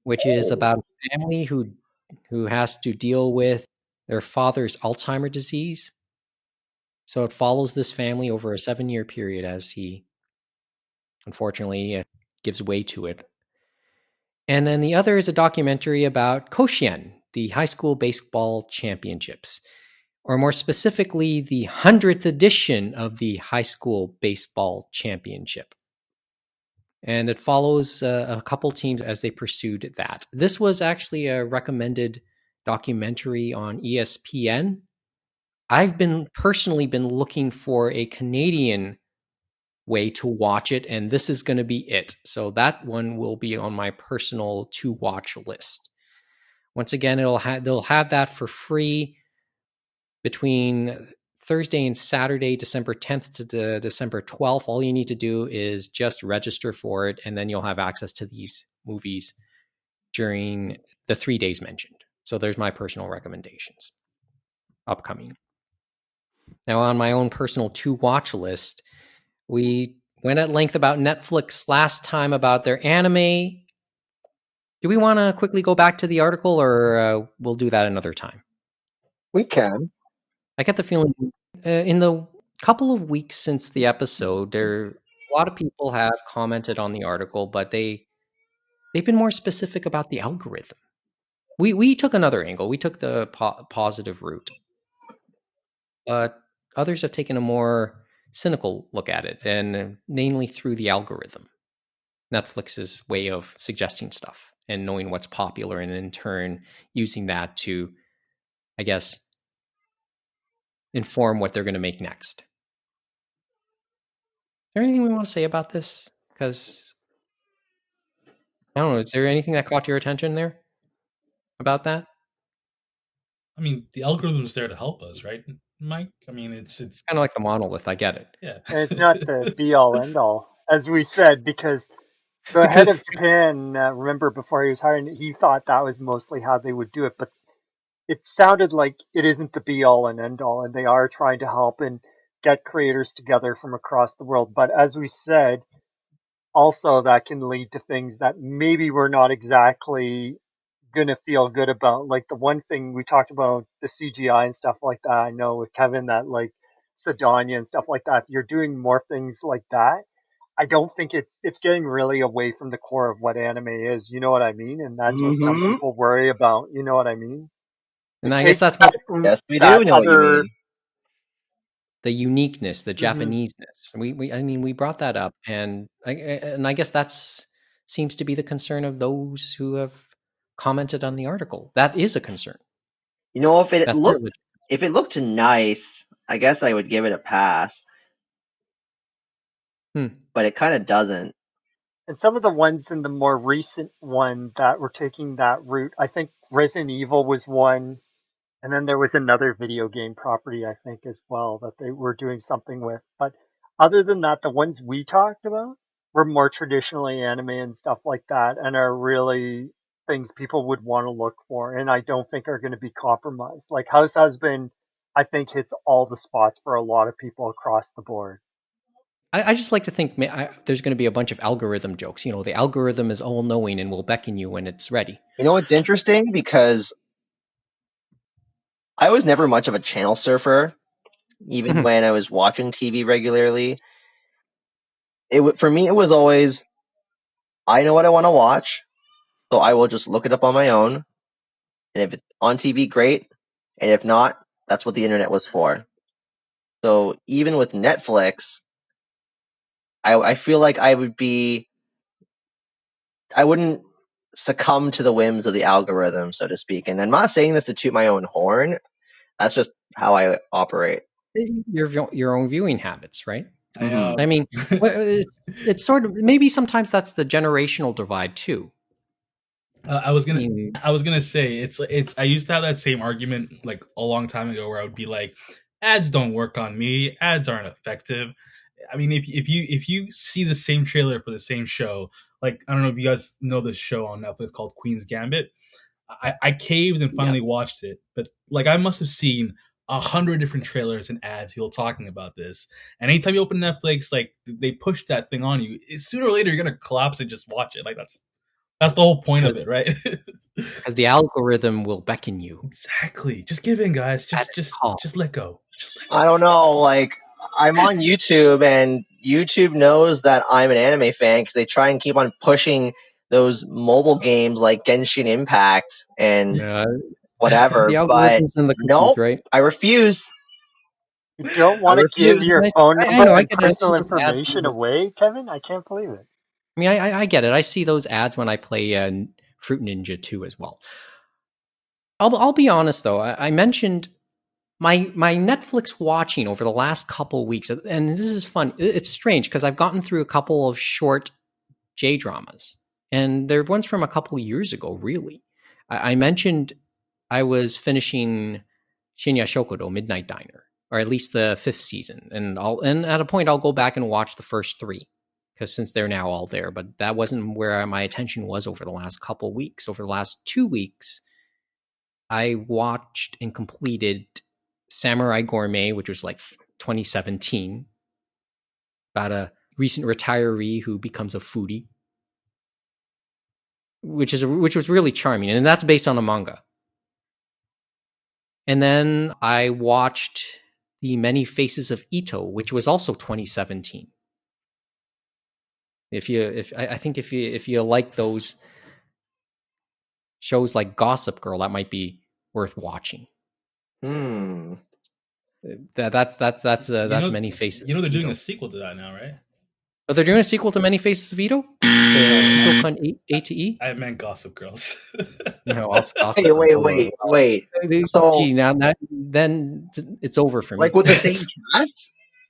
which is about a family who has to deal with their father's Alzheimer's disease. So it follows this family over a 7-year period as he, unfortunately, gives way to it. And then the other is a documentary about Koshien, the high school baseball championships, or more specifically, the 100th edition of the high school baseball championship. And it follows a couple teams as they pursued that. This was actually a recommended documentary on ESPN. I've personally been looking for a Canadian way to watch it, and this is going to be it. So that one will be on my personal to watch list. Once again, they'll have that for free between Thursday and Saturday, December 10th to December 12th. All you need to do is just register for it, and then you'll have access to these movies during the 3 days mentioned. So there's my personal recommendations upcoming. Now, on my own personal to watch list, we went at length about Netflix last time about their anime. Do we want to quickly go back to the article, or we'll do that another time? We can. I get the feeling in the couple of weeks since the episode, a lot of people have commented on the article, but they've been more specific about the algorithm. We took another angle. We took the positive route, but others have taken a more cynical look at it, and mainly through the algorithm, Netflix's way of suggesting stuff and knowing what's popular, and in turn using that to, I guess, inform what they're going to make next. Is there anything we want to say about this? Because I don't know. Is there anything that caught your attention there about that? I mean, the algorithm's there to help us, right, Mike? I mean, it's kind of like the monolith. I get it. Yeah. And it's not the be-all, end-all, as we said, because the head of Japan, remember before he was hired, he thought that was mostly how they would do it, but it sounded like it isn't the be-all and end-all, and they are trying to help and get creators together from across the world. But as we said, also that can lead to things that maybe we're not exactly going to feel good about. Like the one thing we talked about, the CGI and stuff like that, I know with Kevin, that like Sedania and stuff like that, if you're doing more things like that, I don't think it's getting really away from the core of what anime is. You know what I mean? And that's what some people worry about. You know what I mean? And I guess that's what. Yes, we do know what you mean. The uniqueness, the Japaneseness. We brought that up, and I guess that's seems to be the concern of those who have commented on the article. That is a concern. You know, if it looked nice, I guess I would give it a pass. But it kind of doesn't. And some of the ones in the more recent one that were taking that route, I think Resident Evil was one, and then there was another video game property, I think, as well, that they were doing something with. But other than that, the ones we talked about were more traditionally anime and stuff like that, and are really things people would want to look for, and I don't think are going to be compromised. Like House Husband, I think hits all the spots for a lot of people across the board. I just like to think there's going to be a bunch of algorithm jokes. You know, the algorithm is all knowing and will beckon you when it's ready. You know what's interesting? Because I was never much of a channel surfer, even when I was watching TV regularly. For me, it was always, I know what I want to watch, so I will just look it up on my own. And if it's on TV, great. And if not, that's what the internet was for. So even with Netflix, I feel like I wouldn't succumb to the whims of the algorithm, so to speak. And I'm not saying this to toot my own horn. That's just how I operate. Your own viewing habits, right? I mean, it's sort of, maybe sometimes that's the generational divide too. I was gonna say it's. I used to have that same argument like a long time ago, where I would be like, ads don't work on me. Ads aren't effective. I mean, if you see the same trailer for the same show, like I don't know if you guys know this show on Netflix called Queen's Gambit. I caved and finally watched it, but like I must have seen 100 different trailers and ads, people talking about this. And anytime you open Netflix, like they push that thing on you. Sooner or later, you're gonna collapse and just watch it. Like that's the whole point of it, right? Because the algorithm will beckon you. Exactly. Just give in, guys. Just let go. I don't know. Like, I'm on YouTube, and YouTube knows that I'm an anime fan because they try and keep on pushing those mobile games like Genshin Impact and whatever. The but algorithm's in the nope, right? I refuse. You don't want to give your phone I number know, I and get it. I see personal those ads. information away, Kevin? I can't believe it. I mean, I get it. I see those ads when I play Fruit Ninja 2 as well. I'll be honest though. I mentioned my Netflix watching over the last couple of weeks, and this is fun. It's strange because I've gotten through a couple of short J dramas, and they're ones from a couple of years ago. Really, I mentioned I was finishing Shinya Shokodo Midnight Diner, or at least the 5th season, and at a point I'll go back and watch the first 3. Because since they're now all there, but that wasn't where my attention was over the last couple of weeks. Over the last 2 weeks, I watched and completed Samurai Gourmet, which was like 2017, about a recent retiree who becomes a foodie, which was really charming, and that's based on a manga. And then I watched The Many Faces of Ito, which was also 2017. If you like those shows like Gossip Girl, that might be worth watching. That's Many Faces. You know they're doing a sequel to that now, right? But they're doing a sequel to Many Faces of Ito. Ito-kun A to E. I meant Gossip Girls. No, Gossip. Wait. So, then it's over for me. Like with the same cast?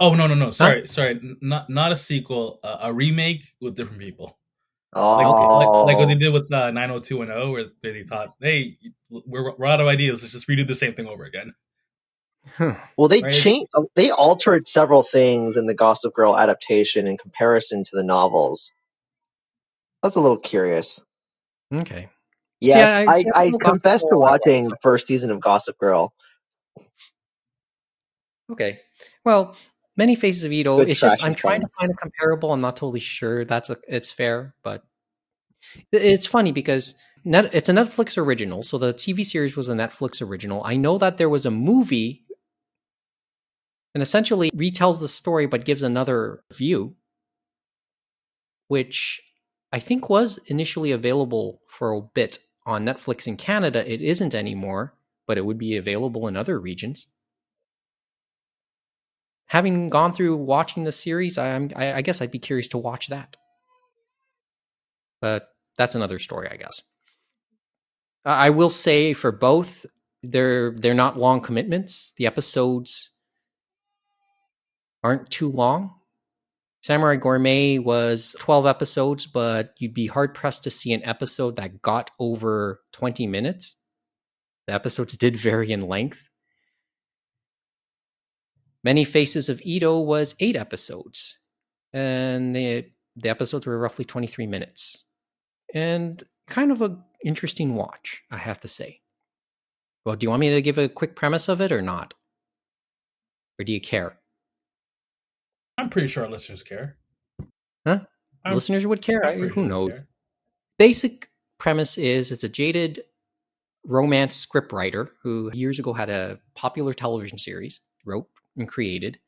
Oh no! Sorry, not a sequel, a remake with different people. Oh, like what they did with 90210, where they thought, "Hey, we're out of ideas. Let's just redo the same thing over again." Well, they changed. They altered several things in the Gossip Girl adaptation in comparison to the novels. That's a little curious. Okay. Yeah, I confess to watching the first season of Gossip Girl. Okay. Well, Many Faces of Ito. It's just I'm trying to find a comparable. I'm not totally sure it's fair, but it's funny because it's a Netflix original. So the TV series was a Netflix original. I know that there was a movie, and essentially retells the story but gives another view, which I think was initially available for a bit on Netflix in Canada. It isn't anymore, but it would be available in other regions. Having gone through watching the series, I guess I'd be curious to watch that. But that's another story, I guess. I will say for both, they're not long commitments. The episodes aren't too long. Samurai Gourmet was 12 episodes, but you'd be hard-pressed to see an episode that got over 20 minutes. The episodes did vary in length. Many Faces of Ito was 8 episodes, and the episodes were roughly 23 minutes. And kind of an interesting watch, I have to say. Well, do you want me to give a quick premise of it or not? Or do you care? I'm pretty sure our listeners care. Huh? Listeners would care? Who sure knows? care. Basic premise is it's a jaded romance scriptwriter who years ago had a popular television series, wrote and created,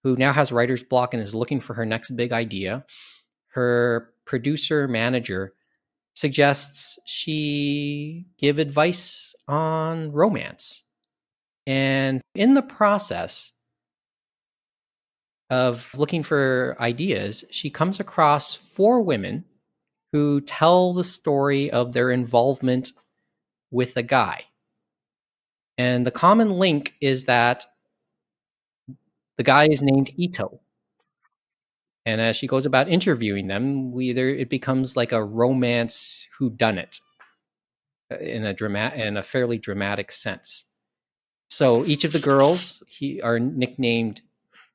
who now has writer's block and is looking for her next big idea. Her producer manager suggests she give advice on romance. And in the process of looking for ideas, she comes across 4 women who tell the story of their involvement with a guy. And the common link is that the guy is named Ito. And as she goes about interviewing them, it becomes like a romance whodunit in a fairly dramatic sense. So each of the girls are nicknamed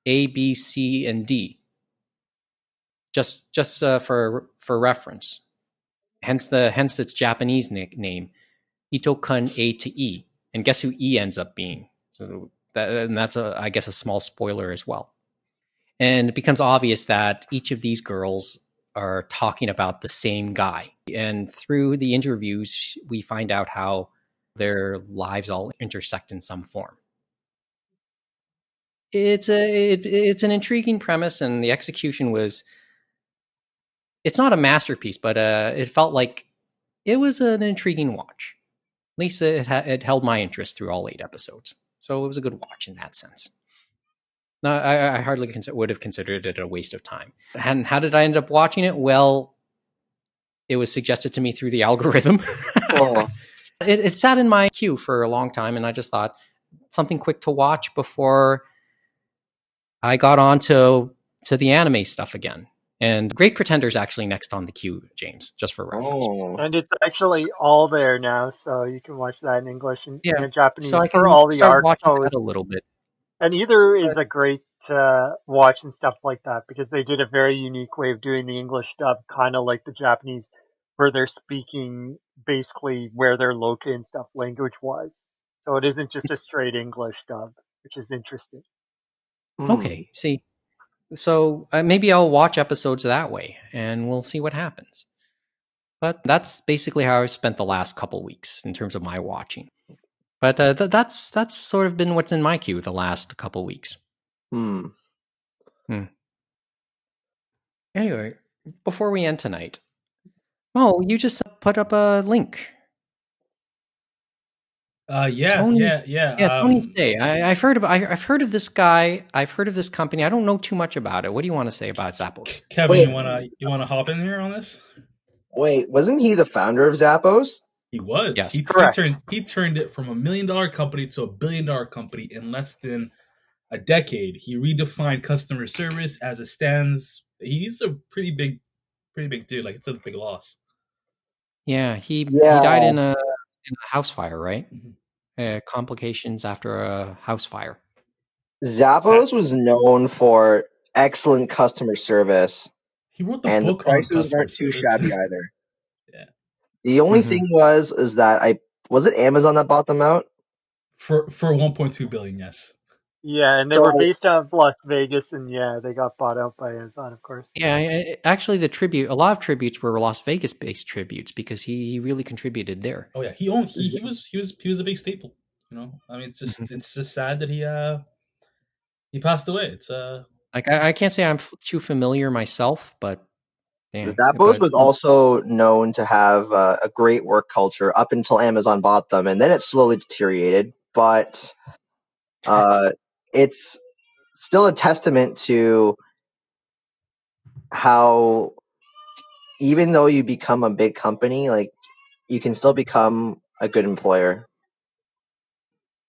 A, B, C, and D, just for reference. Hence its Japanese nickname, Ito-kun A to E. And guess who E ends up being? So that's I guess a small spoiler as well. And it becomes obvious that each of these girls are talking about the same guy. And through the interviews, we find out how their lives all intersect in some form. It's an intriguing premise, and the execution was. It's not a masterpiece, but it felt like it was an intriguing watch. At least it held my interest through all 8 episodes, so it was a good watch in that sense. No, I hardly would have considered it a waste of time. And how did I end up watching it? Well, it was suggested to me through the algorithm. Oh. It sat in my queue for a long time, and I just thought something quick to watch before I got on to the anime stuff again. And Great Pretender's actually next on the queue, James, just for reference. Oh. And it's actually all there now, so you can watch that in English and in Japanese so I for can all the start arcs. watching So that a little bit. and either is a great watch and stuff like that because they did a very unique way of doing the English dub, kind of like the Japanese, where they're speaking basically where they're located and stuff language-wise. So it isn't just a straight English dub, which is interesting. Okay, see, so maybe I'll watch episodes that way, and we'll see what happens. But that's basically how I've spent the last couple weeks in terms of my watching. But that's sort of been what's in my queue the last couple weeks. Anyway, before we end tonight, you just put up a link. Tony Hsieh. I've heard of this guy. I've heard of this company. I don't know too much about it. What do you want to say about Zappos? Kevin, you wanna hop in here on this? Wait, wasn't he the founder of Zappos? He was. Yes, he turned it from $1 million company to $1 billion company in less than a decade. He redefined customer service as it stands. He's a pretty big dude. Like, it's a big loss. Yeah, he died in a house fire, right? Complications after a house fire. Zappos was known for excellent customer service. He wrote the and book the on prices customer weren't too service. shabby either. Yeah. The only thing is that was it Amazon that bought them out? For $1.2 billion, yes. Yeah, and they were based out of Las Vegas, and they got bought out by Amazon, of course. Yeah, actually, a lot of tributes were Las Vegas-based tributes because he really contributed there. Oh yeah, he was a big staple. You know, I mean, it's just sad that he passed away. It's like I can't say I'm too familiar myself, but Zappos was also known to have a great work culture up until Amazon bought them, and then it slowly deteriorated. But it's still a testament to how, even though you become a big company, like, you can still become a good employer.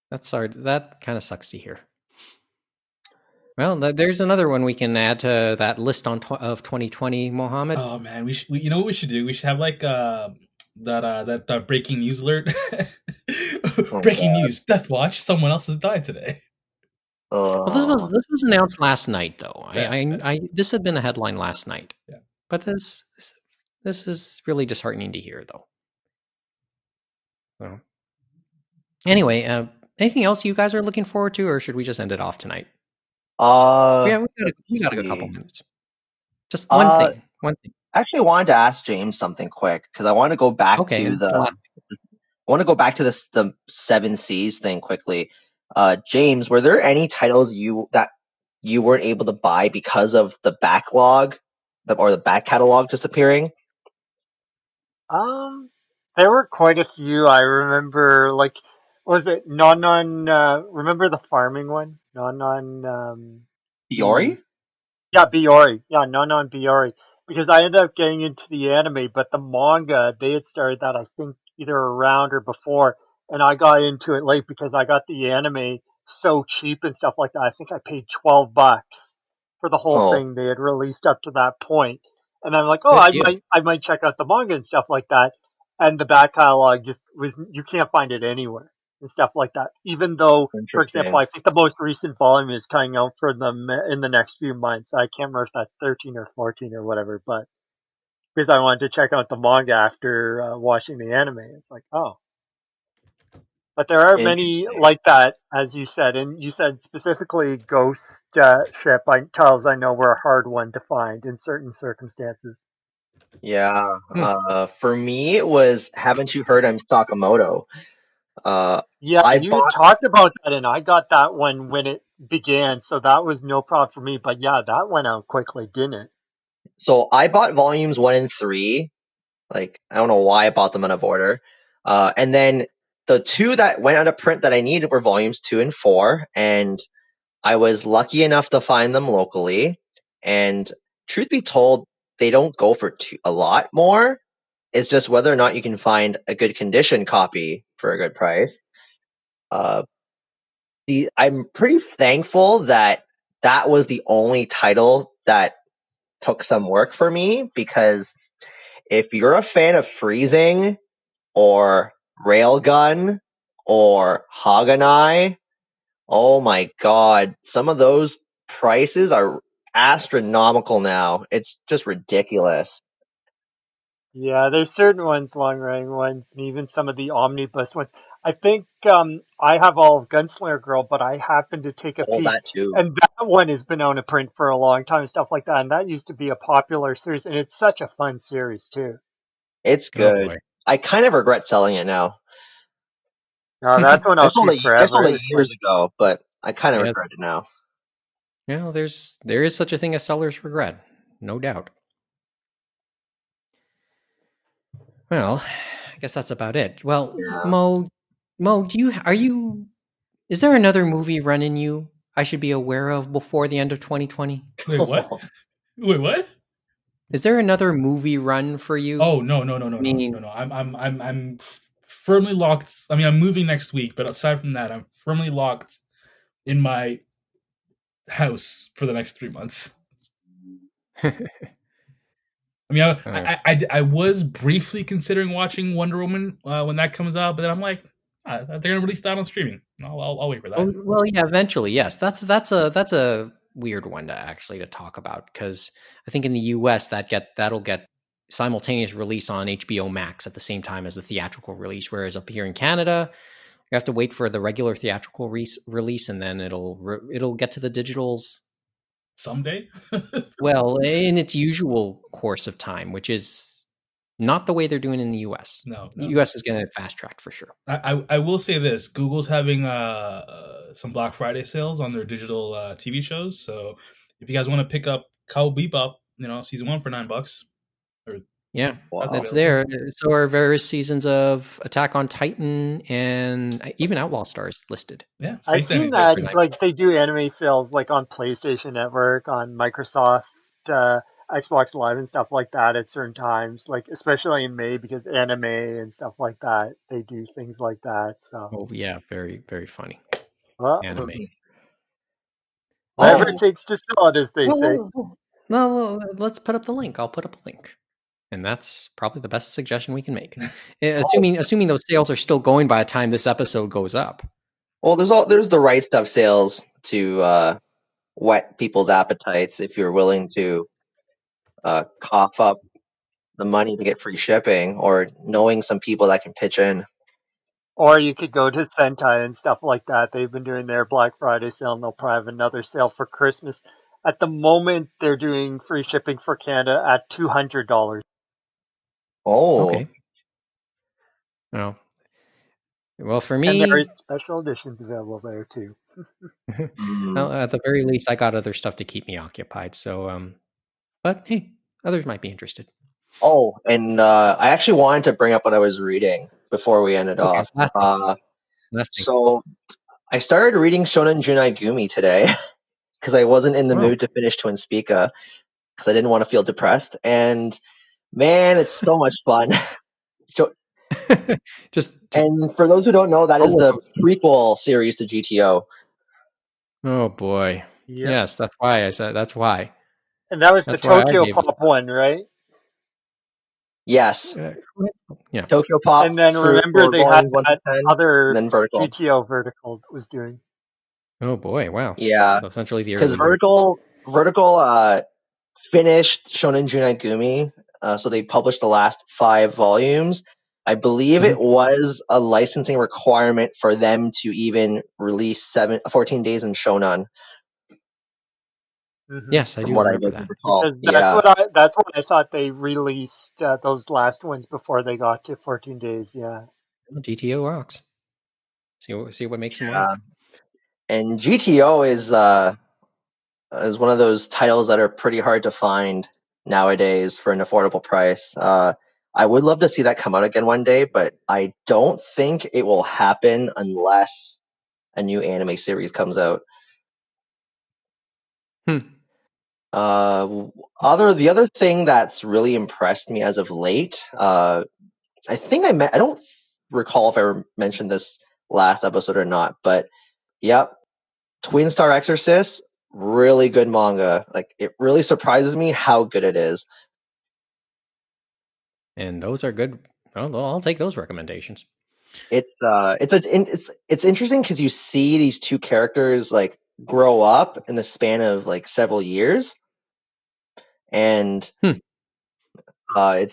That kind of sucks to hear. Well, there's another one we can add to that list of 2020, Mohammed. Oh man, you know what we should do? We should have like that breaking news alert. Oh, Breaking God. news: Death Watch. Someone else has died today. Well, this Oh, was announced last night, though. Yeah. This had been a headline last night. Yeah. But this is really disheartening to hear, though. So, anyway, anything else you guys are looking forward to, or should we just end it off tonight? Yeah, we got a couple minutes. Just one thing. One thing. I actually wanted to ask James something quick because I want to go back Okay, to it's the last. I want to go back to the Seven Seas thing quickly. James, were there any titles that you weren't able to buy because of the backlog or the back catalog disappearing? There were quite a few. I remember, like, was it remember the farming one? Fiori? Yeah, Biori. Yeah, non Biori. Because I ended up getting into the anime, but the manga, they had started that, I think, either around or before. And I got into it late because I got the anime so cheap and stuff like that. I think I paid $12 for the whole Oh, thing they had released up to that point. And I'm like, oh, Good deal. I might check out the manga and stuff like that. And the back catalog you can't find it anywhere and stuff like that. Even though, for example, interesting. I think the most recent volume is coming out for them in the next few months. I can't remember if that's 13 or 14 or whatever, but because I wanted to check out the manga after watching the anime, it's like, oh. But there are many Interesting. like that, as you said, and you said specifically Ghost Ship. Charles, I know were a hard one to find in certain circumstances. Yeah. For me, it was Haven't You Heard I'm Sakamoto? Yeah, I you had bought talked about that, and I got that one when it began, so that was no problem for me. But yeah, that went out quickly, didn't it? I bought volumes 1 and 3. Like, I don't know why I bought them out of order. And then the two that went out of print that I needed were volumes 2 and 4, and I was lucky enough to find them locally. And truth be told, they don't go for a lot more. It's just whether or not you can find a good condition copy for a good price. Uh, I'm pretty thankful that that was the only title that took some work for me, because if you're a fan of Freezing or Railgun or Haganai, oh my god, some of those prices are astronomical now. It's just ridiculous. Yeah, there's certain ones, long running ones, and even some of the omnibus ones. I think I have all of Gunslinger Girl, but I happened to take a All peek, that too. and that one has been out of print for a long time, and stuff like that. And that used to be a popular series, and it's such a fun series too. It's Oh good. boy. I kind of regret selling it now. No, that's one I I'll sold keep it, I forever. sold It it was years fun. ago, but I kind of Yes. regret it now. Well, there is such a thing as seller's regret, no doubt. Well, I guess that's about it. Well, Yeah. Mo, is there another movie running you I should be aware of before the end of 2020? Wait, what? Wait, what? Is there another movie run for you? Oh no, no, no, no, I no, no, mean, no. I'm firmly locked. I mean, I'm moving next week, but aside from that, I'm firmly locked in my house for the next 3 months. I mean, I was briefly considering watching Wonder Woman when that comes out, but then I'm like, they're gonna release that on streaming. I'll wait for that. well, yeah, eventually, yes. That's a weird one to talk about, because I think in the US that'll get simultaneous release on HBO Max at the same time as the theatrical release, whereas up here in Canada, you have to wait for the regular theatrical release, and then it'll get to the digitals, Someday. well, in its usual course of time, which is not the way they're doing in the US. No, The no. US is going to fast track for sure. I will say this: Google's having some Black Friday sales on their digital TV shows. So if you guys want to pick up Cow Bebop, season 1 for $9, or Yeah, Wow. that's available. there. So are various seasons of Attack on Titan and even Outlaw Stars listed. Yeah, I've Space seen Dandy's there that, too. like they do anime sales, like on PlayStation Network, on Microsoft, Xbox Live, and stuff like that at certain times. Like especially in May because anime and stuff like that, they do things like that. So, Oh yeah, very very funny well, anime. Whatever Oh. it takes to sell it, as they say. No, let's put up the link. I'll put up a link. And that's probably the best suggestion we can make. Assuming those sales are still going by the time this episode goes up. Well, there's the right stuff sales to whet people's appetites if you're willing to cough up the money to get free shipping, or knowing some people that can pitch in. Or you could go to Sentai and stuff like that. They've been doing their Black Friday sale, and they'll probably have another sale for Christmas. At the moment, they're doing free shipping for Canada at $200. Oh, Okay. Well, for And me, there is special editions available there too. well, at the very least, I got other stuff to keep me occupied. So, but hey, others might be interested. Oh, and I actually wanted to bring up what I was reading before we ended off. Last thing. So I started reading Shonen Junai Gumi today because I wasn't in the mood to finish Twin Speaka because I didn't want to feel depressed. And man, it's so much fun. And for those who don't know, that is the prequel series to GTO. Oh boy. Yep. Yes, that's why I said that's why. And that was the Tokyo Pop one, right? Yes. Yeah. Tokyo Pop. And then remember they had that other GTO Vertical was doing. Oh boy, wow. Yeah. So essentially the because Vertical finished Shonen Junai Gumi, so they published the last 5 volumes. I believe it was a licensing requirement for them to even release 14 Days in Shonen. Yes, I do remember that. Because that's what I thought they released those last ones before they got to 14 Days. Yeah. GTO rocks. See what makes them rock. And GTO is one of those titles that are pretty hard to find nowadays for an affordable price. I would love to see that come out again one day, but I don't think it will happen unless a new anime series comes out. The other thing that's really impressed me as of late, I think I don't recall if I mentioned this last episode or not, but yep, Twin Star Exorcist, really good manga. Like, it really surprises me how good it is. And those are good. I'll take those recommendations. It's interesting because you see these two characters like grow up in the span of like several years, and I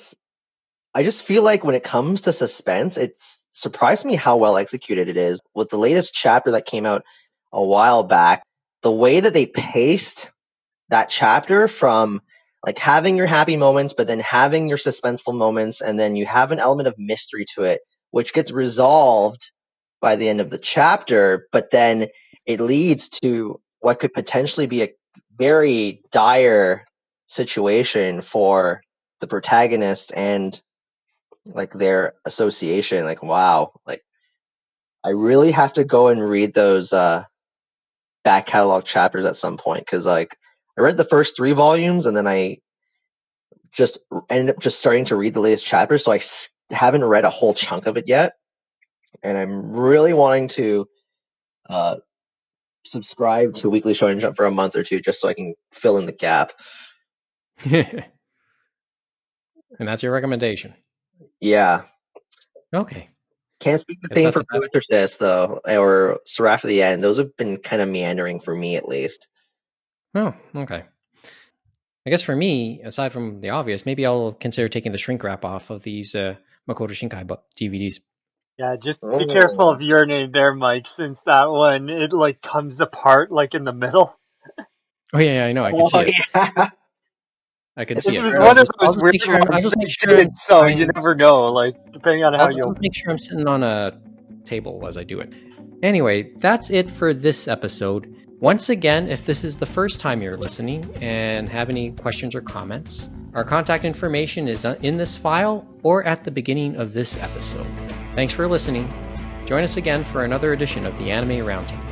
just feel like when it comes to suspense, it's surprised me how well executed it is. With the latest chapter that came out a while back, the way that they paced that chapter from like having your happy moments, but then having your suspenseful moments, and then you have an element of mystery to it, which gets resolved by the end of the chapter, but then it leads to what could potentially be a very dire situation for the protagonist and like their association. Like, wow, like I really have to go and read those back catalog chapters at some point, because like I read the first 3 volumes and then I just ended up just starting to read the latest chapter, so I haven't read a whole chunk of it yet, and I'm really wanting to subscribe to Weekly Shonen Jump for a month or 2 just so I can fill in the gap. And that's your recommendation? Yeah. Okay. Can't speak the same for Exorcist, though, or Seraph of the End. Those have been kind of meandering for me, at least. Oh, okay. I guess for me, aside from the obvious, maybe I'll consider taking the shrink wrap off of these Makoto Shinkai DVDs. Yeah, just be careful of your name there, Mike, since that one, it like comes apart like in the middle. Oh yeah, I know. I can see it. I can see it. It was one of those weird ones. I'll just make sure. So you never know, like depending on how I'll make sure I'm sitting on a table as I do it. Anyway, that's it for this episode. Once again, if this is the first time you're listening and have any questions or comments, our contact information is in this file or at the beginning of this episode. Thanks for listening. Join us again for another edition of the Anime Roundtable.